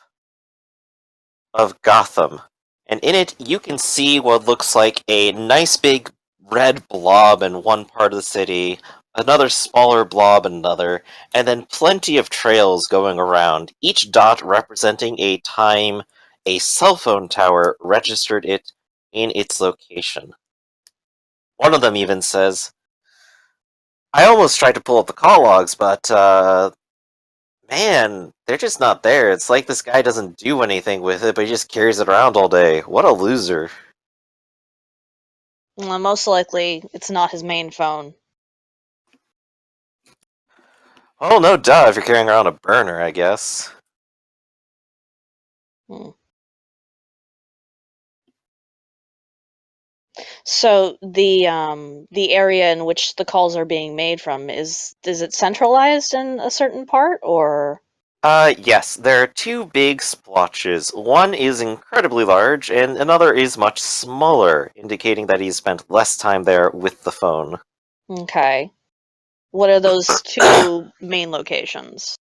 [SPEAKER 2] of Gotham. And in it, you can see what looks like a nice big red blob in one part of the city, another smaller blob in another, and then plenty of trails going around, each dot representing a time a cell phone tower registered it in its location. One of them even says, I almost tried to pull up the call logs, but, man, they're just not there. It's like this guy doesn't do anything with it, but he just carries it around all day. What a loser.
[SPEAKER 3] Well, most likely, it's not his main phone.
[SPEAKER 2] Oh, no duh, if you're carrying around a burner, I guess.
[SPEAKER 3] Hmm. So the area in which the calls are being made from is it centralized in a certain part, or?
[SPEAKER 2] Yes, there are two big splotches. One is incredibly large, and another is much smaller, indicating that he spent less time there with the phone.
[SPEAKER 3] Okay. What are those two main locations?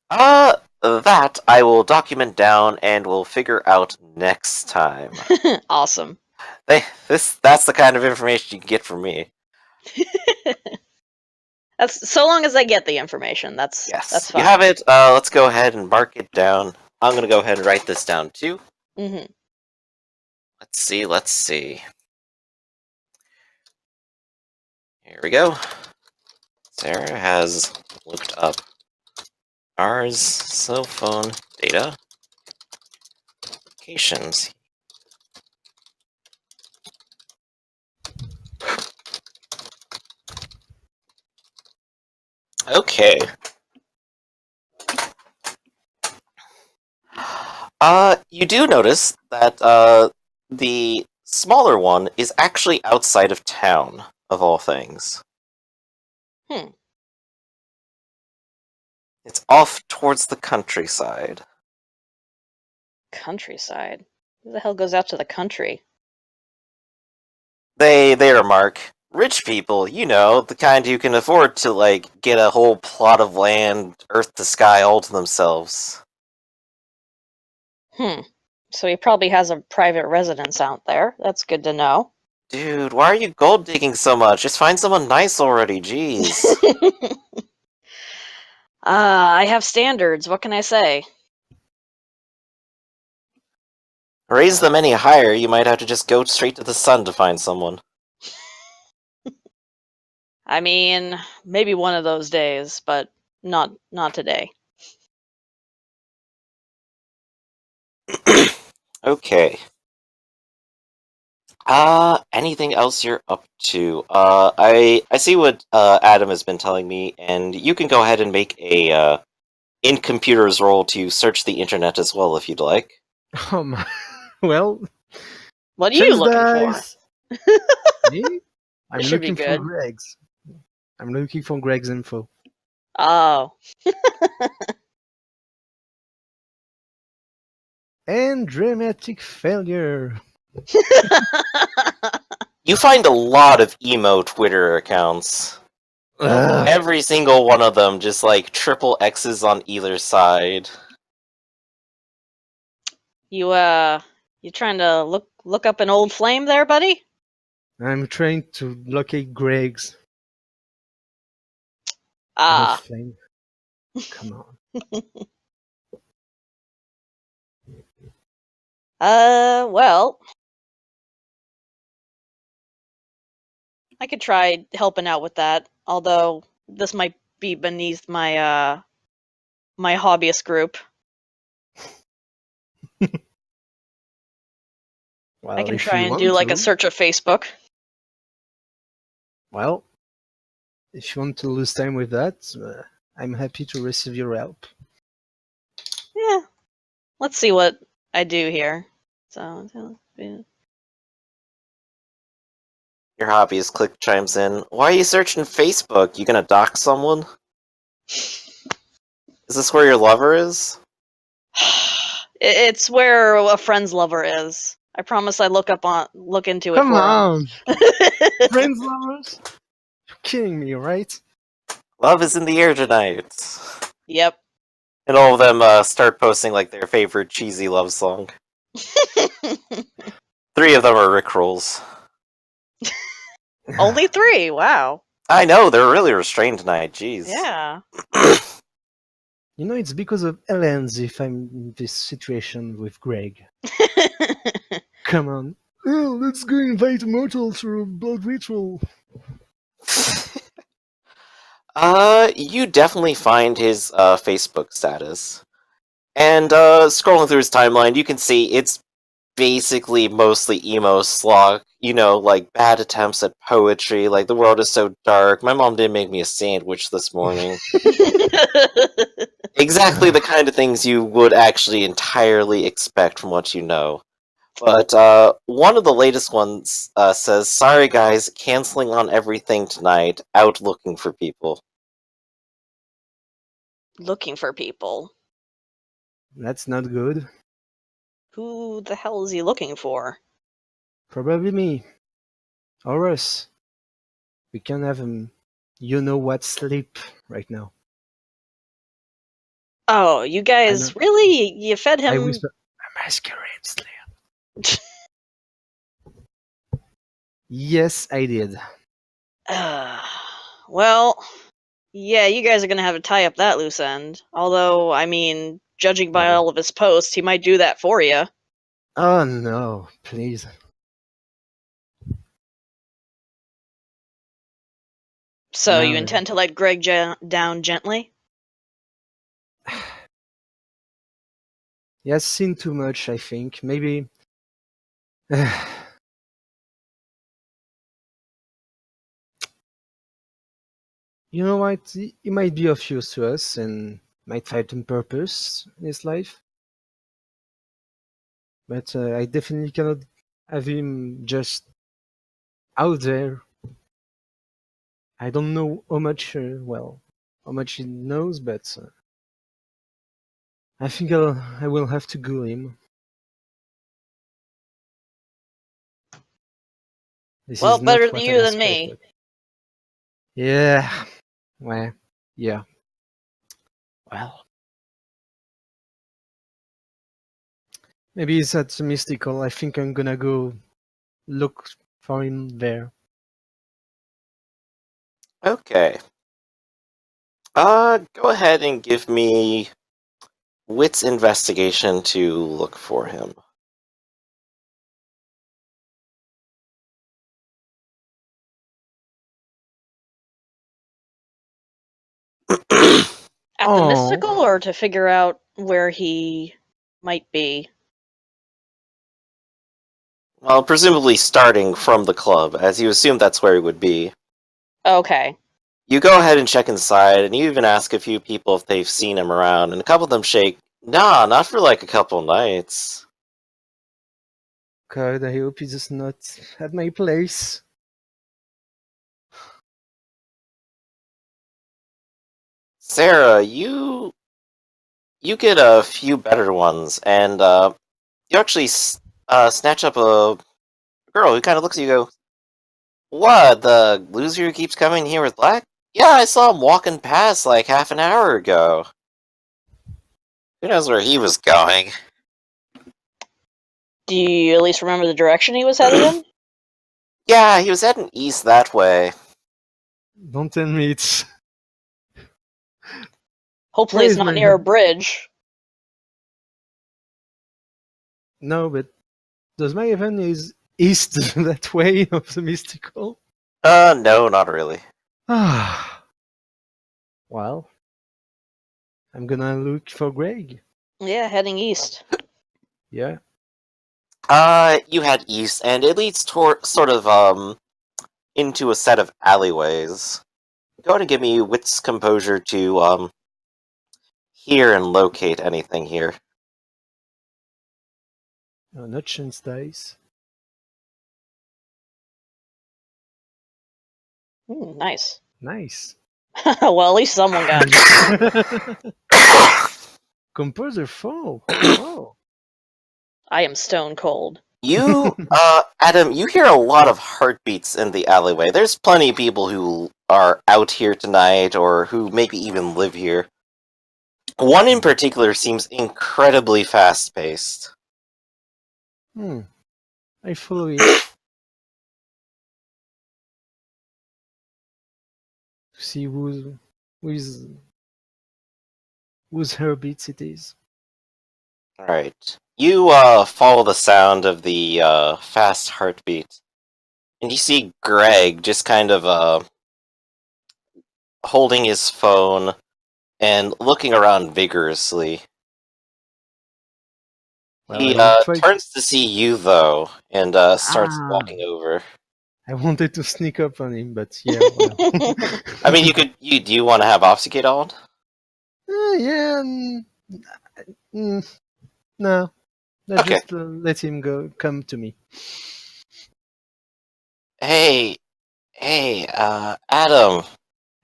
[SPEAKER 2] That I will document down and we'll figure out next time.
[SPEAKER 3] Awesome.
[SPEAKER 2] That's the kind of information you can get from me.
[SPEAKER 3] That's so long as I get the information. That's
[SPEAKER 2] Yes,
[SPEAKER 3] fine.
[SPEAKER 2] you have it. Let's go ahead and mark it down. I'm gonna go ahead and write this down too.
[SPEAKER 3] Mm-hmm.
[SPEAKER 2] Let's see. Here we go. Sarah has looked up ours cell phone data locations. Okay. You do notice that the smaller one is actually outside of town, of all things.
[SPEAKER 3] Hmm.
[SPEAKER 2] It's off towards the countryside.
[SPEAKER 3] Countryside. Who the hell goes out to the country?
[SPEAKER 2] They remark, rich people, you know, the kind who can afford to, like, get a whole plot of land, earth to sky, all to themselves.
[SPEAKER 3] Hmm. So he probably has a private residence out there. That's good to know.
[SPEAKER 2] Dude, why are you gold digging so much? Just find someone nice already, jeez.
[SPEAKER 3] I have standards. What can I say?
[SPEAKER 2] Raise them any higher, you might have to just go straight to the sun to find someone.
[SPEAKER 3] I mean, maybe one of those days, but not today.
[SPEAKER 2] Okay. Anything else you're up to? I see what Adam has been telling me, and you can go ahead and make a in computers roll to search the internet as well if you'd like.
[SPEAKER 1] Oh my. Well,
[SPEAKER 3] What are you
[SPEAKER 1] chance
[SPEAKER 3] looking
[SPEAKER 1] dice. Me? I'm
[SPEAKER 3] This should be
[SPEAKER 1] looking for
[SPEAKER 3] good.
[SPEAKER 1] Greg's. I'm looking for Greg's info.
[SPEAKER 3] for? Oh.
[SPEAKER 2] And
[SPEAKER 1] dramatic failure.
[SPEAKER 2] You find a lot of emo Twitter accounts.
[SPEAKER 1] Ugh.
[SPEAKER 2] Every single one of them just like triple X's on either side.
[SPEAKER 3] You trying to look up an old flame there, buddy?
[SPEAKER 1] I'm trying to locate Greg's
[SPEAKER 3] Ah.
[SPEAKER 1] flame. Come on.
[SPEAKER 3] Well, I could try helping out with that, although this might be beneath my my hobbyist group.
[SPEAKER 1] Well,
[SPEAKER 3] I can
[SPEAKER 1] if
[SPEAKER 3] try
[SPEAKER 1] you
[SPEAKER 3] and
[SPEAKER 1] want
[SPEAKER 3] do like a
[SPEAKER 1] to.
[SPEAKER 3] search of Facebook.
[SPEAKER 1] Well, if you want to lose time with that, I'm happy to receive your help.
[SPEAKER 3] Yeah. Let's see what I do here. So,
[SPEAKER 2] Your hobbyist click chimes in. Why are you searching Facebook? You gonna dox someone? Is this where your lover is?
[SPEAKER 3] it's where a friend's lover is. I promise I look into it
[SPEAKER 1] Come
[SPEAKER 3] for
[SPEAKER 1] on!
[SPEAKER 3] him.
[SPEAKER 1] Friends lovers? You're kidding me, right?
[SPEAKER 2] Love is in the air tonight.
[SPEAKER 3] Yep.
[SPEAKER 2] And all of them start posting like their favorite cheesy love song. 3 of them are Rickrolls.
[SPEAKER 3] Only 3. Wow.
[SPEAKER 2] I know, they're really restrained tonight, jeez.
[SPEAKER 3] Yeah.
[SPEAKER 1] You know, it's because of Elens if I'm in this situation with Greg. Come on. Oh, let's go invite Mortal to a blood ritual.
[SPEAKER 2] You definitely find his Facebook status. And scrolling through his timeline, you can see it's basically mostly emo slog. You know, like bad attempts at poetry, like the world is so dark. My mom didn't make me a sandwich this morning. Exactly the kind of things you would actually entirely expect from what you know. But one of the latest ones says, "Sorry guys, canceling on everything tonight. Out looking for people."
[SPEAKER 3] Looking for people.
[SPEAKER 1] That's not good.
[SPEAKER 3] Who the hell is he looking for?
[SPEAKER 1] Probably me. Or us. We can have you-know-what sleep right now.
[SPEAKER 3] Oh, you guys really? You fed
[SPEAKER 1] I
[SPEAKER 3] him?
[SPEAKER 1] whisper, a masquerade sleep. Yes, I did.
[SPEAKER 3] Well, yeah, you guys are gonna have to tie up that loose end. Although, I mean, judging by all of his posts, he might do that for you.
[SPEAKER 1] Oh no, please.
[SPEAKER 3] So
[SPEAKER 1] No.
[SPEAKER 3] you intend to let Greg down gently?
[SPEAKER 1] He has seen too much, I think. Maybe. You know what? He might be of use to us and might find some purpose in his life. But I definitely cannot have him just out there. I don't know how much, how much he knows, but I think I will have to Google him. This
[SPEAKER 3] Well,
[SPEAKER 1] is not
[SPEAKER 3] better
[SPEAKER 1] what
[SPEAKER 3] you
[SPEAKER 1] I
[SPEAKER 3] than me.
[SPEAKER 1] expected. Yeah. Well, yeah. Well. Maybe it's that mystical. I think I'm gonna go look for him there.
[SPEAKER 2] Okay. Go ahead and give me Wits investigation to look for him.
[SPEAKER 3] At the mystical, or to figure out where he might be?
[SPEAKER 2] Well, presumably starting from the club, as you assume that's where he would be.
[SPEAKER 3] Okay.
[SPEAKER 2] You go ahead and check inside, and you even ask a few people if they've seen him around, and a couple of them shake, nah, not for like a couple nights.
[SPEAKER 1] God, I hope he's just not at my place.
[SPEAKER 2] Sarah, you get a few better ones, and you actually snatch up a girl who kind of looks at you and go, what, the loser who keeps coming here with black? Yeah, I saw him walking past like half an hour ago. Who knows where he was going?
[SPEAKER 3] Do you at least remember the direction he was headed in?
[SPEAKER 2] Yeah, he was heading east that way.
[SPEAKER 1] Don't tell me it's...
[SPEAKER 3] Hopefully
[SPEAKER 1] Where
[SPEAKER 3] it's
[SPEAKER 1] is
[SPEAKER 3] not
[SPEAKER 1] my
[SPEAKER 3] near a
[SPEAKER 1] head?
[SPEAKER 3] bridge.
[SPEAKER 1] No, but does my heaven is east that way of the mystical?
[SPEAKER 2] No, not really.
[SPEAKER 1] Ah, well, I'm gonna look for Greg.
[SPEAKER 3] Yeah, heading east.
[SPEAKER 1] Yeah.
[SPEAKER 2] You head east, and it leads toward sort of into a set of alleyways. Go ahead and give me Wits Composure to hear and locate anything here.
[SPEAKER 1] Not chance dice.
[SPEAKER 3] Nice.
[SPEAKER 1] Nice.
[SPEAKER 3] Well, at least someone got.
[SPEAKER 1] Composer 4. Oh.
[SPEAKER 3] I am stone cold.
[SPEAKER 2] You, Adam, you hear a lot of heartbeats in the alleyway. There's plenty of people who are out here tonight, or who maybe even live here. One in particular seems incredibly fast-paced.
[SPEAKER 1] I follow it. To see whose heartbeats it is.
[SPEAKER 2] Alright. You, follow the sound of the, fast heartbeat. And you see Greg just kind of, holding his phone and looking around vigorously.
[SPEAKER 1] Well,
[SPEAKER 2] He,
[SPEAKER 1] I will try.
[SPEAKER 2] turns to see you, though, and, starts
[SPEAKER 1] Ah,
[SPEAKER 2] walking over.
[SPEAKER 1] I wanted to sneak up on him, but yeah. Well.
[SPEAKER 2] I mean, do you want to have Obfuscate on?
[SPEAKER 1] Yeah. No.
[SPEAKER 2] Okay.
[SPEAKER 1] Just let him come to me.
[SPEAKER 2] Hey, Adam.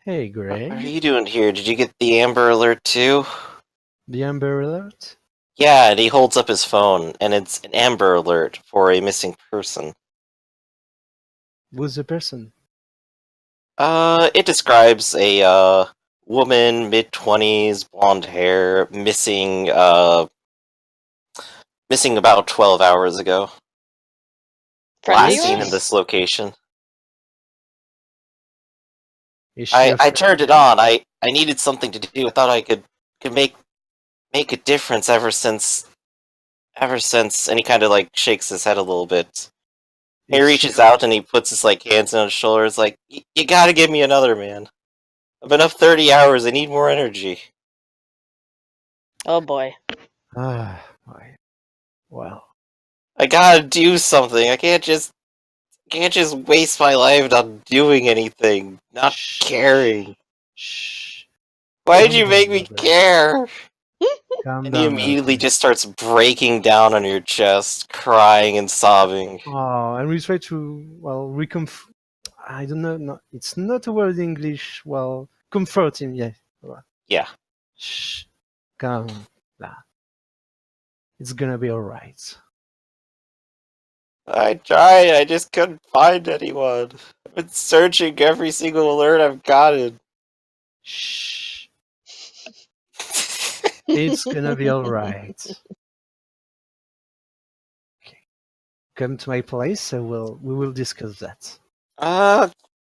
[SPEAKER 1] Hey,
[SPEAKER 2] What are
[SPEAKER 1] Greg.
[SPEAKER 2] you doing here? Did you get the Amber Alert too?
[SPEAKER 1] The Amber Alert?
[SPEAKER 2] Yeah, and he holds up his phone, and it's an Amber Alert for a missing person.
[SPEAKER 1] Who's the person?
[SPEAKER 2] It describes a, woman, mid-20s, blonde hair, missing about 12 hours ago.
[SPEAKER 3] Friend of
[SPEAKER 2] Last seen in
[SPEAKER 3] yours?
[SPEAKER 2] this location.
[SPEAKER 1] Is she a
[SPEAKER 2] I
[SPEAKER 1] friend?
[SPEAKER 2] turned it on. I needed something to do. I thought I could make a difference ever since, and he kind of like shakes his head a little bit. He
[SPEAKER 1] Is
[SPEAKER 2] reaches out and he puts his like hands on his shoulders, like, you gotta give me another, man. I've been up 30 hours. I need more energy.
[SPEAKER 3] Oh boy.
[SPEAKER 1] Well.
[SPEAKER 2] I gotta do something. I can't just waste my life not doing anything, not caring.
[SPEAKER 1] Shh.
[SPEAKER 2] Why did
[SPEAKER 1] Calm
[SPEAKER 2] you
[SPEAKER 1] down,
[SPEAKER 2] make me
[SPEAKER 1] brother.
[SPEAKER 2] care?
[SPEAKER 1] Calm
[SPEAKER 2] And he
[SPEAKER 1] down,
[SPEAKER 2] immediately
[SPEAKER 1] brother.
[SPEAKER 2] just starts breaking down on your chest, crying and sobbing.
[SPEAKER 1] Oh, and we try to, well, I don't know, no, it's not a word in English, well, comfort him, yeah.
[SPEAKER 2] Yeah.
[SPEAKER 1] Shh. Calm down. It's gonna be alright.
[SPEAKER 2] I tried, I just couldn't find anyone. I've been searching every single alert I've gotten.
[SPEAKER 1] Shh. It's gonna be alright. Okay. come to my place, we will discuss that.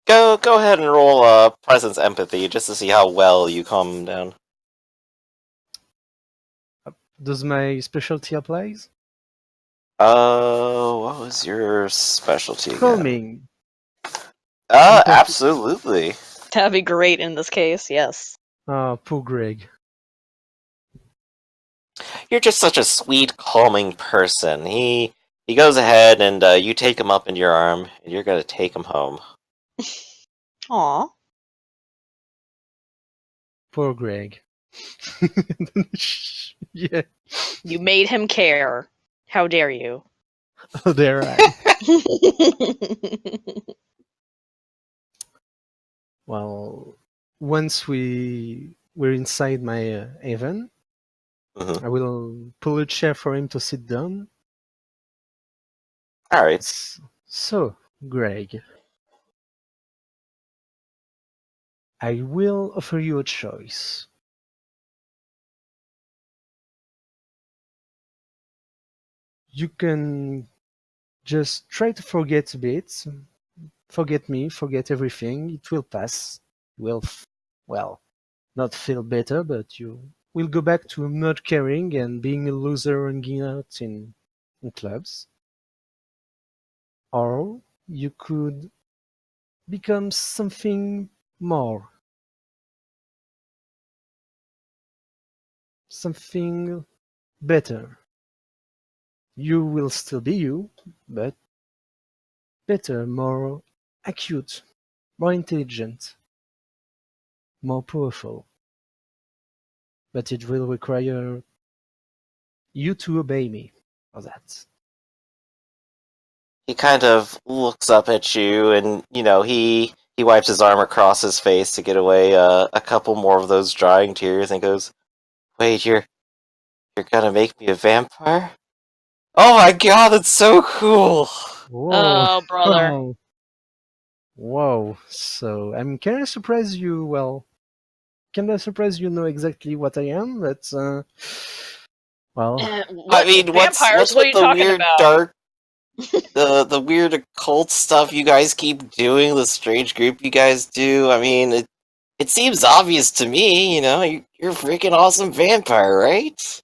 [SPEAKER 2] Go ahead and roll presence empathy just to see how well you calm down.
[SPEAKER 1] Does my specialty applies?
[SPEAKER 2] What was your specialty again?
[SPEAKER 1] Calming.
[SPEAKER 2] Absolutely.
[SPEAKER 3] That'd be great in this case, yes.
[SPEAKER 1] Oh, poor Greg.
[SPEAKER 2] You're just such a sweet, calming person. He goes ahead and you take him up in your arm, and you're gonna take him home.
[SPEAKER 3] Aw.
[SPEAKER 1] Poor Greg. Yeah.
[SPEAKER 3] You made him care. How dare you?
[SPEAKER 1] Oh, dare I? Well, once we're inside my haven, I will pull a chair for him to sit down.
[SPEAKER 2] All right.
[SPEAKER 1] So, Greg, I will offer you a choice. You can just try to forget a bit, forget me, forget everything. It will pass. You will, not feel better, but you will go back to not caring and being a loser hanging out in clubs. Or you could become something more. Something better. You will still be you, but better, more acute, more intelligent, more powerful. But it will require you to obey me for that.
[SPEAKER 2] He kind of looks up at you, and he wipes his arm across his face to get away a couple more of those drying tears, and goes, "Wait, you're gonna make me a vampire? Oh my god, that's so cool!"
[SPEAKER 1] Whoa.
[SPEAKER 3] Oh, brother.
[SPEAKER 1] Oh. Whoa. So I'm kind of surprised you, know exactly what I am, but, well.
[SPEAKER 2] I mean, what's
[SPEAKER 3] vampires? What are
[SPEAKER 2] with
[SPEAKER 3] you
[SPEAKER 2] the
[SPEAKER 3] talking
[SPEAKER 2] weird,
[SPEAKER 3] about?
[SPEAKER 2] dark, the weird occult stuff you guys keep doing, the strange group you guys do? I mean, it seems obvious to me, you're a freaking awesome vampire, right?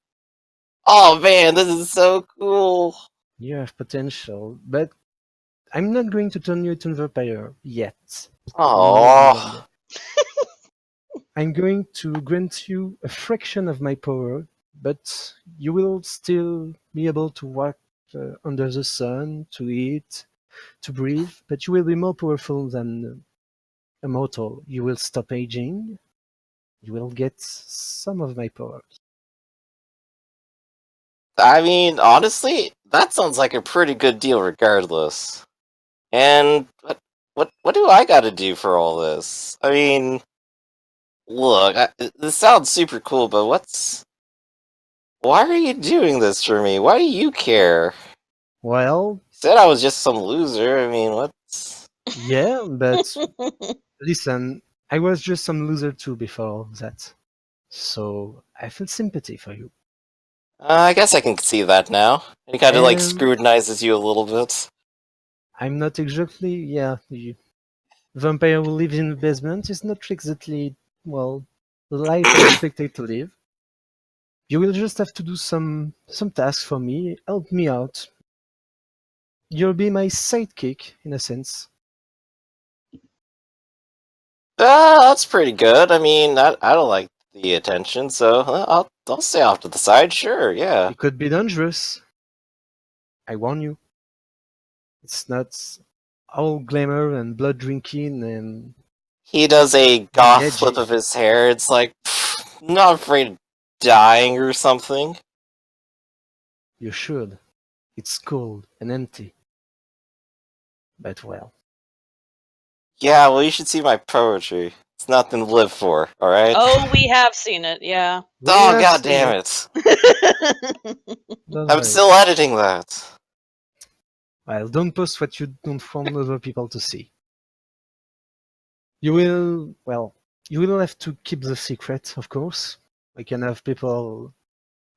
[SPEAKER 2] Oh man, this is so cool.
[SPEAKER 1] You have potential, but I'm not going to turn you into a vampire yet.
[SPEAKER 2] Oh.
[SPEAKER 1] I'm going to grant you a fraction of my power, but you will still be able to walk under the sun, to eat, to breathe, but you will be more powerful than a mortal. You will stop aging. You will get some of my power.
[SPEAKER 2] I mean, honestly, that sounds like a pretty good deal regardless. And what do I gotta do for all this? I mean, look, this sounds super cool, but why are you doing this for me? Why do you care?
[SPEAKER 1] Well,
[SPEAKER 2] You said I was just some loser. I mean, what's...
[SPEAKER 1] yeah, but listen, I was just some loser too before that. So I feel sympathy for you.
[SPEAKER 2] I guess I can see that now. He kind of
[SPEAKER 1] And
[SPEAKER 2] scrutinizes you a little bit.
[SPEAKER 1] I'm not exactly, the vampire who lives in the basement is not exactly, the life I expected to live. You will just have to do some tasks for me, help me out. You'll be my sidekick, in a sense.
[SPEAKER 2] That's pretty good. I mean, I don't like the attention, so I'll stay off to the side. Sure, yeah.
[SPEAKER 1] It could be dangerous. I warn you. It's not all glamour and blood drinking and...
[SPEAKER 2] He does a goth
[SPEAKER 1] edgy.
[SPEAKER 2] flip of his hair. It's like, not afraid of dying or something.
[SPEAKER 1] You should. It's cold and empty. But well.
[SPEAKER 2] Yeah, well, you should see my poetry. It's nothing to live for, alright?
[SPEAKER 3] Oh, we have seen it, yeah.
[SPEAKER 2] Oh, god damn it. I'm still editing that.
[SPEAKER 1] Well, don't post what you don't want other people to see. You will have to keep the secret, of course. I can have people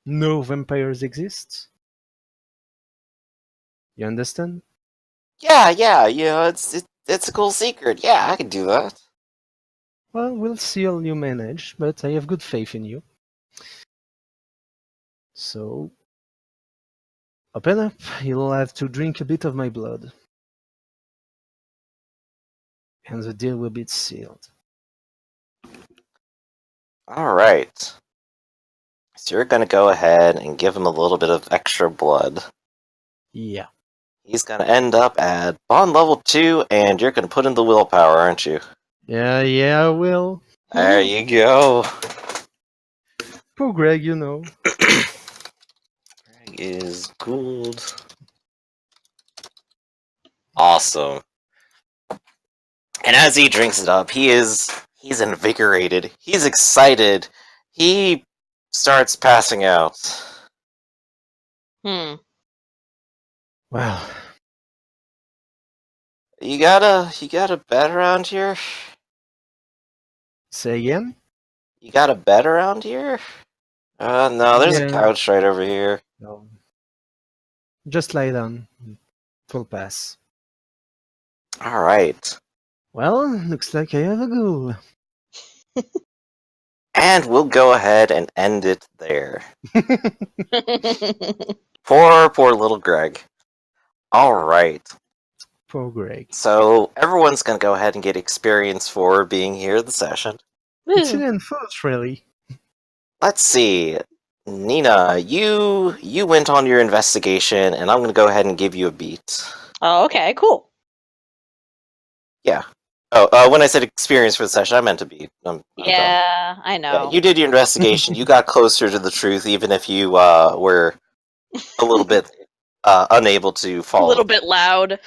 [SPEAKER 1] know vampires exist. You understand?
[SPEAKER 2] Yeah, it's a cool secret. Yeah, I can do that.
[SPEAKER 1] Well, we'll see how you manage, but I have good faith in you. So, open up. You'll have to drink a bit of my blood. And the deal will be sealed.
[SPEAKER 2] Alright. So you're gonna go ahead and give him a little bit of extra blood.
[SPEAKER 1] Yeah.
[SPEAKER 2] He's gonna end up at bond level 2, and you're gonna put in the willpower, aren't you?
[SPEAKER 1] Yeah, I will.
[SPEAKER 2] There you go.
[SPEAKER 1] Poor Greg, you know.
[SPEAKER 2] Greg is Gould. Awesome. And as he drinks it up, he's invigorated. He's excited. He starts passing out.
[SPEAKER 3] Hmm.
[SPEAKER 1] Well,
[SPEAKER 2] You got a bed around here?
[SPEAKER 1] say again?
[SPEAKER 2] You got a bed around here? No, there's a
[SPEAKER 1] Yeah.
[SPEAKER 2] couch right over here.
[SPEAKER 1] No. Just lie down. Full pass.
[SPEAKER 2] Alright.
[SPEAKER 1] Well, looks like I have a goal.
[SPEAKER 2] And we'll go ahead and end it there. Poor little Greg. Alright.
[SPEAKER 1] Poor Greg.
[SPEAKER 2] So everyone's gonna go ahead and get experience for being here at the session.
[SPEAKER 1] It's an enforce, really.
[SPEAKER 2] Let's see. Nina, you went on your investigation, and I'm gonna go ahead and give you a beat.
[SPEAKER 3] Oh, okay, cool.
[SPEAKER 2] Yeah. Oh, when I said experience for the session, I meant a beat. I'm
[SPEAKER 3] Yeah, I know.
[SPEAKER 2] Yeah, you did your investigation. You got closer to the truth, even if you were a little bit unable to
[SPEAKER 3] A
[SPEAKER 2] follow.
[SPEAKER 3] little bit loud.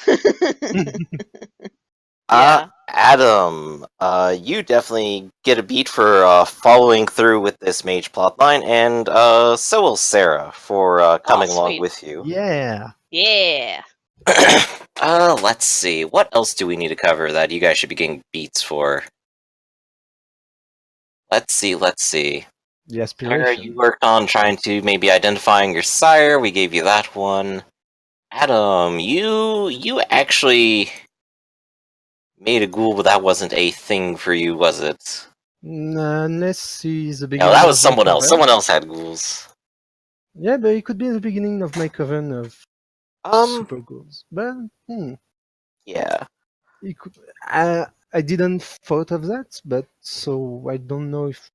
[SPEAKER 2] Adam, you definitely get a beat for following through with this mage plotline, and so will Sarah for coming along
[SPEAKER 3] sweet.
[SPEAKER 2] with you.
[SPEAKER 1] Yeah.
[SPEAKER 3] Yeah.
[SPEAKER 2] Let's see. What else do we need to cover that you guys should be getting beats for? Let's see.
[SPEAKER 1] The
[SPEAKER 2] Sarah,
[SPEAKER 1] aspiration.
[SPEAKER 2] you worked on trying to maybe identifying your sire. We gave you that one. Adam, you actually made a ghoul, but that wasn't a thing for you, was it?
[SPEAKER 1] Unless he's the
[SPEAKER 2] No,
[SPEAKER 1] beginning.
[SPEAKER 2] that was
[SPEAKER 1] of my
[SPEAKER 2] someone else.
[SPEAKER 1] coven.
[SPEAKER 2] Someone else had ghouls.
[SPEAKER 1] Yeah, but it could be the beginning of my coven of super ghouls. But
[SPEAKER 2] Yeah.
[SPEAKER 1] it could. I didn't thought of that, but so I don't know if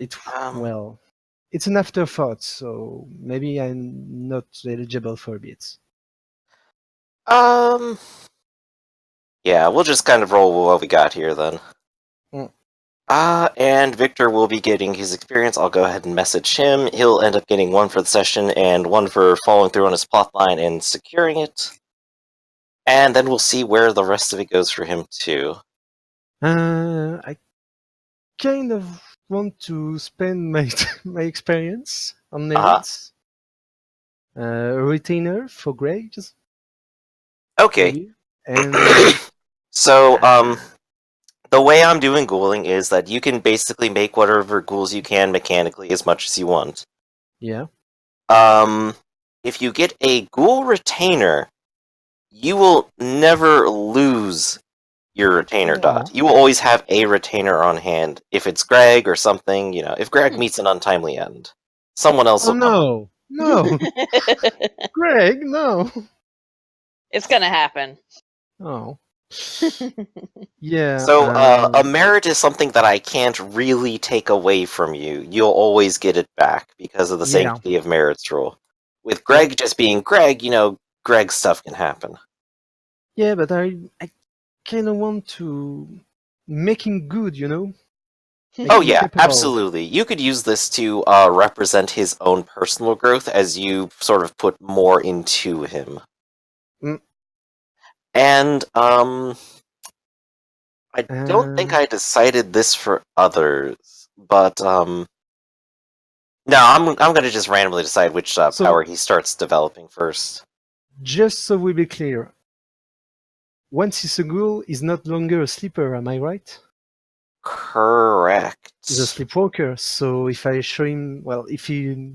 [SPEAKER 1] it. Well, it's an afterthought, so maybe I'm not eligible for beats.
[SPEAKER 2] Yeah, we'll just kind of roll with what we got here then. And Victor will be getting his experience. I'll go ahead and message him. He'll end up getting one for the session and one for following through on his plotline and securing it. And then we'll see where the rest of it goes for him too.
[SPEAKER 1] I kind of want to spend my my experience on Ninainhertz. Retainer for Graves.
[SPEAKER 2] Okay.
[SPEAKER 1] Maybe. And
[SPEAKER 2] so, the way I'm doing ghouling is that you can basically make whatever ghouls you can mechanically as much as you want.
[SPEAKER 1] yeah.
[SPEAKER 2] If you get a ghoul retainer, you will never lose your retainer dot. You will always have a retainer on hand. If it's Greg or something, if Greg meets an untimely end, someone else will come.
[SPEAKER 1] No. Greg, no.
[SPEAKER 3] It's gonna happen.
[SPEAKER 1] Oh. Yeah.
[SPEAKER 2] So, a merit is something that I can't really take away from you. You'll always get it back because of the sanctity of merits rule. With Greg just being Greg, Greg's stuff can happen.
[SPEAKER 1] Yeah, but I kind of want to make him good,
[SPEAKER 2] Oh yeah, absolutely. You could use this to represent his own personal growth as you sort of put more into him. And, I don't think I decided this for others, but, no, I'm gonna just randomly decide which power he starts developing first.
[SPEAKER 1] Just so we be clear, once he's a ghoul, he's not longer a sleeper, am I right?
[SPEAKER 2] Correct.
[SPEAKER 1] He's a sleepwalker, so if I show him, if he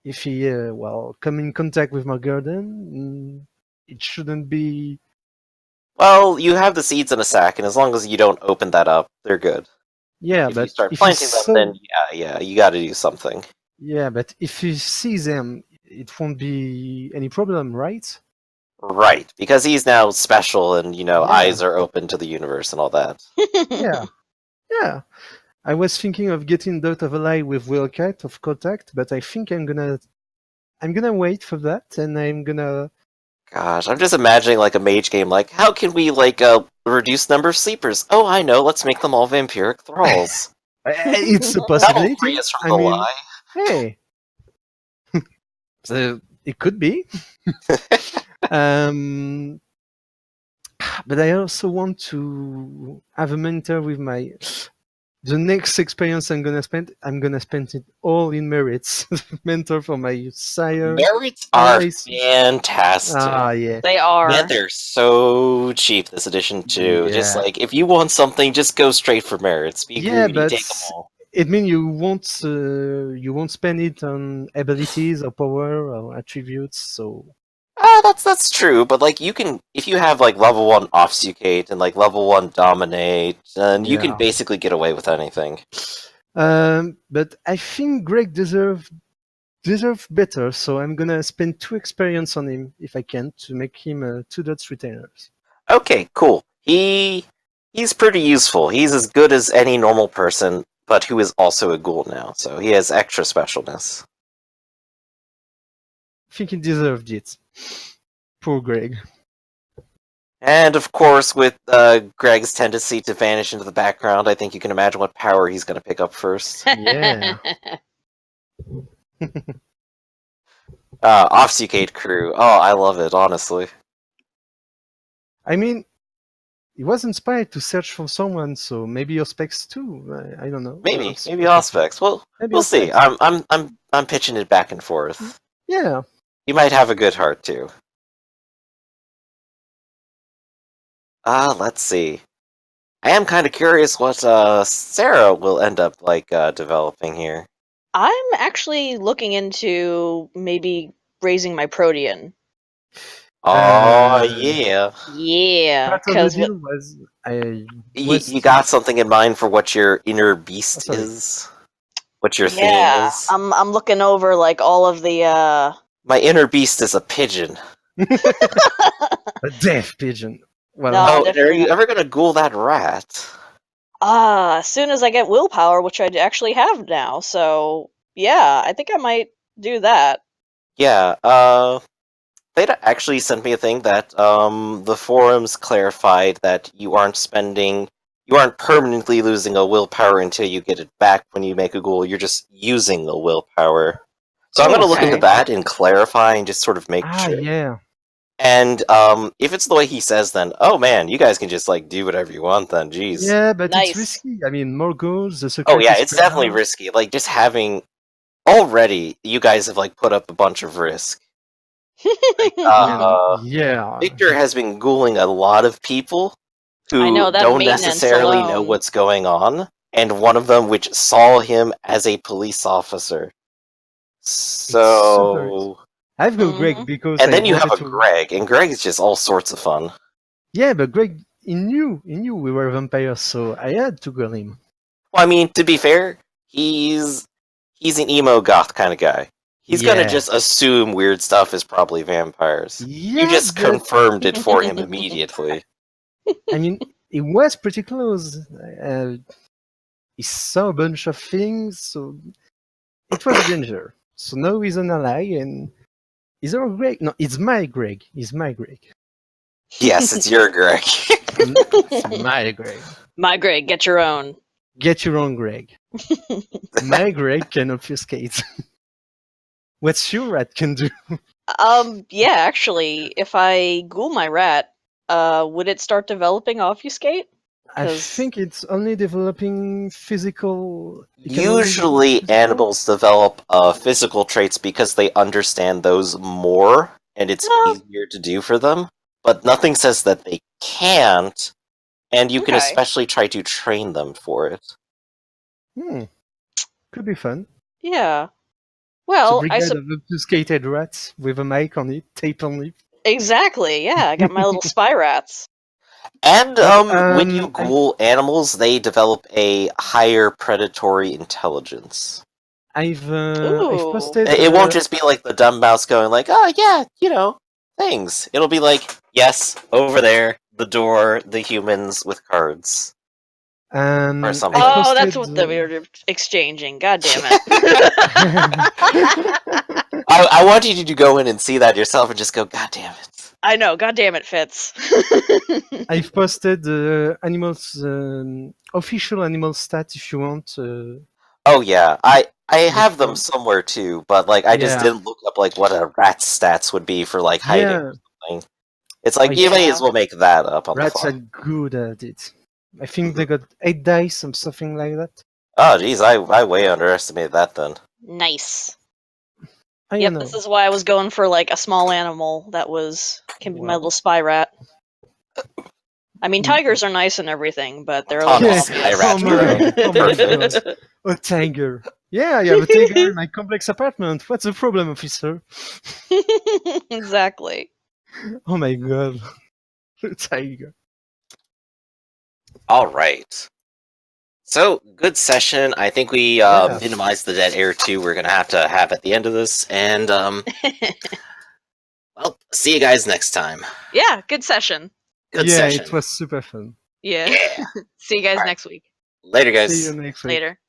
[SPEAKER 1] if he come in contact with my garden, it shouldn't be.
[SPEAKER 2] Well, you have the seeds in a sack, and as long as you don't open that up, they're good.
[SPEAKER 1] Yeah,
[SPEAKER 2] If you
[SPEAKER 1] but
[SPEAKER 2] start
[SPEAKER 1] if he
[SPEAKER 2] planting them, then you got to do something.
[SPEAKER 1] yeah, but if he sees them, it won't be any problem, right?
[SPEAKER 2] Right, because he's now special, and
[SPEAKER 1] Yeah.
[SPEAKER 2] eyes are open to the universe and all that.
[SPEAKER 1] Yeah, yeah. I was thinking of getting out of a lie with Willcat of contact, but I think I'm gonna wait for that, and I'm gonna.
[SPEAKER 2] Gosh, I'm just imagining like a mage game. Like, how can we reduce number of sleepers? Oh, I know. Let's make them all vampiric thralls.
[SPEAKER 1] It's a
[SPEAKER 2] That'll
[SPEAKER 1] possibility.
[SPEAKER 2] free us from
[SPEAKER 1] I
[SPEAKER 2] the
[SPEAKER 1] mean,
[SPEAKER 2] lie.
[SPEAKER 1] hey, so it could be. um, but I also want to have a mentor with my. The next experience I'm gonna spend it all in merits. Mentor for my sire.
[SPEAKER 2] Merits are
[SPEAKER 1] Nice.
[SPEAKER 2] fantastic.
[SPEAKER 1] Ah, yeah.
[SPEAKER 3] They are.
[SPEAKER 2] Man, they're so cheap this edition too. Just
[SPEAKER 1] Yeah.
[SPEAKER 2] like if you want something, just go straight for merits. Be
[SPEAKER 1] Yeah,
[SPEAKER 2] greedy,
[SPEAKER 1] but
[SPEAKER 2] take them all.
[SPEAKER 1] it means you won't spend it on abilities or power or attributes. So
[SPEAKER 2] That's true, but like you can if you have like level 1 obfuscate and like level 1 dominate, then you can
[SPEAKER 1] Yeah.
[SPEAKER 2] basically get away with anything.
[SPEAKER 1] but I think Greg deserve better. So I'm gonna spend 2 experience on him if I can to make him a 2 dots retainers.
[SPEAKER 2] Okay, cool. He's pretty useful. He's as good as any normal person, but who is also a ghoul now, so he has extra specialness.
[SPEAKER 1] I think he deserved it. Poor Greg.
[SPEAKER 2] And of course, with Greg's tendency to vanish into the background, I think you can imagine what power he's going to pick up first.
[SPEAKER 1] Yeah.
[SPEAKER 2] Obfuscate crew. Oh, I love it, honestly.
[SPEAKER 1] I mean, he was inspired to search for someone, so maybe your specs too. I don't know.
[SPEAKER 2] Maybe
[SPEAKER 1] Okay.
[SPEAKER 2] Auspex. Well,
[SPEAKER 1] Maybe
[SPEAKER 2] we'll see.
[SPEAKER 1] Auspex.
[SPEAKER 2] I'm pitching it back and forth.
[SPEAKER 1] Yeah.
[SPEAKER 2] He might have a good heart too. Let's see. I am kind of curious what Sarah will end up developing here.
[SPEAKER 3] I'm actually looking into maybe raising my Protean.
[SPEAKER 2] Oh yeah.
[SPEAKER 3] Yeah,
[SPEAKER 1] Part of the
[SPEAKER 3] because
[SPEAKER 1] deal was
[SPEAKER 2] You got something in mind for what your inner beast
[SPEAKER 1] sorry.
[SPEAKER 2] is? What your theme
[SPEAKER 3] yeah,
[SPEAKER 2] is?
[SPEAKER 3] I'm looking over like all of the
[SPEAKER 2] My inner beast is a pigeon.
[SPEAKER 1] a deaf pigeon. Well,
[SPEAKER 3] No.
[SPEAKER 2] Oh, and are
[SPEAKER 3] definitely
[SPEAKER 2] you
[SPEAKER 3] not.
[SPEAKER 2] ever gonna ghoul that rat?
[SPEAKER 3] As soon as I get willpower, which I actually have now, so yeah, I think I might do that.
[SPEAKER 2] Yeah, they'd actually sent me a thing that the forums clarified that you aren't permanently losing a willpower until you get it back when you make a ghoul. You're just using a willpower. So I'm gonna look into
[SPEAKER 3] Okay.
[SPEAKER 2] that and clarify and just sort of make sure.
[SPEAKER 1] yeah.
[SPEAKER 2] And if it's the way he says, then oh man, you guys can just do whatever you want. Then, jeez.
[SPEAKER 1] Yeah, but
[SPEAKER 3] Nice.
[SPEAKER 1] it's risky. I mean, more goals. The secret.
[SPEAKER 2] Oh yeah,
[SPEAKER 1] is
[SPEAKER 2] it's
[SPEAKER 1] spread
[SPEAKER 2] definitely
[SPEAKER 1] out.
[SPEAKER 2] risky. Like just having already, you guys have put up a bunch of risk.
[SPEAKER 1] Yeah.
[SPEAKER 2] Victor has been ghouling a lot of people who
[SPEAKER 3] I know, that
[SPEAKER 2] don't
[SPEAKER 3] maintenance
[SPEAKER 2] necessarily know
[SPEAKER 3] alone.
[SPEAKER 2] what's going on, and one of them which saw him as a police officer. So,
[SPEAKER 1] I've got Greg
[SPEAKER 3] Mhm.
[SPEAKER 1] because
[SPEAKER 2] and
[SPEAKER 1] I
[SPEAKER 2] then you have a
[SPEAKER 1] wanted to.
[SPEAKER 2] Greg, and Greg is just all sorts of fun.
[SPEAKER 1] Yeah, but Greg, he knew we were vampires, so I had to go him.
[SPEAKER 2] Well, I mean, to be fair, he's an emo goth kind of guy. He's gonna just assume weird stuff is probably vampires.
[SPEAKER 1] Yeah,
[SPEAKER 2] You just
[SPEAKER 1] but
[SPEAKER 2] confirmed it for him immediately.
[SPEAKER 1] I mean, it was pretty close. He saw a bunch of things, so it was a danger. So now he's an ally, and is our Greg? No, it's my Greg. It's my Greg.
[SPEAKER 2] Yes, it's your Greg.
[SPEAKER 1] It's my Greg.
[SPEAKER 3] My Greg, get your own.
[SPEAKER 1] Get your own Greg. My Greg can obfuscate. What's your rat can do?
[SPEAKER 3] Yeah, actually, if I ghoul my rat, would it start developing obfuscate?
[SPEAKER 1] I
[SPEAKER 3] 'Cause-
[SPEAKER 1] think it's only developing physical. it can only
[SPEAKER 2] Usually,
[SPEAKER 1] develop physical.
[SPEAKER 2] animals develop physical traits because they understand those more, and it's
[SPEAKER 3] Oh.
[SPEAKER 2] easier to do for them. But nothing says that they can't, and you can
[SPEAKER 3] Okay.
[SPEAKER 2] especially try to train them for it.
[SPEAKER 1] Could be fun.
[SPEAKER 3] Yeah. Well,
[SPEAKER 1] brigade of obfuscated rats with a mic on it, tape on it.
[SPEAKER 3] exactly. Yeah, I got my little spy rats.
[SPEAKER 2] And
[SPEAKER 1] But,
[SPEAKER 2] when you ghoul animals, they develop a higher predatory intelligence.
[SPEAKER 1] I've
[SPEAKER 3] Ooh.
[SPEAKER 1] posted.
[SPEAKER 2] It won't just be like the dumb mouse going like, "Oh yeah, things." It'll be like, "Yes, over there, the door, the humans with cards." Or something.
[SPEAKER 3] Oh, that's what we were exchanging. God damn it.
[SPEAKER 2] I wanted you to go in and see that yourself and just go, "God damn it."
[SPEAKER 3] I know. God damn it, Fitz.
[SPEAKER 1] I've posted animals, official animal stats if you want.
[SPEAKER 2] Oh yeah, I have them somewhere too, but like I just
[SPEAKER 1] Yeah.
[SPEAKER 2] didn't look up like what a rat's stats would be for like hiding or something. It's like you may as well make that up on
[SPEAKER 1] Rats
[SPEAKER 2] the
[SPEAKER 1] are
[SPEAKER 2] fly.
[SPEAKER 1] good at it. I think they got 8 dice or something like that.
[SPEAKER 2] Oh geez, I way underestimated that then.
[SPEAKER 3] Nice.
[SPEAKER 1] I
[SPEAKER 3] Yep,
[SPEAKER 1] know.
[SPEAKER 3] this is why I was going for like a small animal that can be my little spy rat. I mean, tigers are nice and everything, but they're a little
[SPEAKER 1] Yes,
[SPEAKER 2] spy
[SPEAKER 3] obvious.
[SPEAKER 2] rat,
[SPEAKER 1] oh my god. A tiger. Yeah, I have a tiger in my complex apartment. What's the problem, officer?
[SPEAKER 3] Exactly.
[SPEAKER 1] Oh my god. A tiger.
[SPEAKER 2] All right. So, good session. I think we minimized the dead air too. We're going to have at the end of this. And, well, see you guys next time.
[SPEAKER 3] Yeah, good session.
[SPEAKER 2] Good
[SPEAKER 1] yeah,
[SPEAKER 2] session.
[SPEAKER 1] it was super fun.
[SPEAKER 3] Yeah.
[SPEAKER 2] Yeah.
[SPEAKER 3] See you guys
[SPEAKER 2] All right.
[SPEAKER 3] next week.
[SPEAKER 2] Later, guys.
[SPEAKER 1] See you next week.
[SPEAKER 3] Later.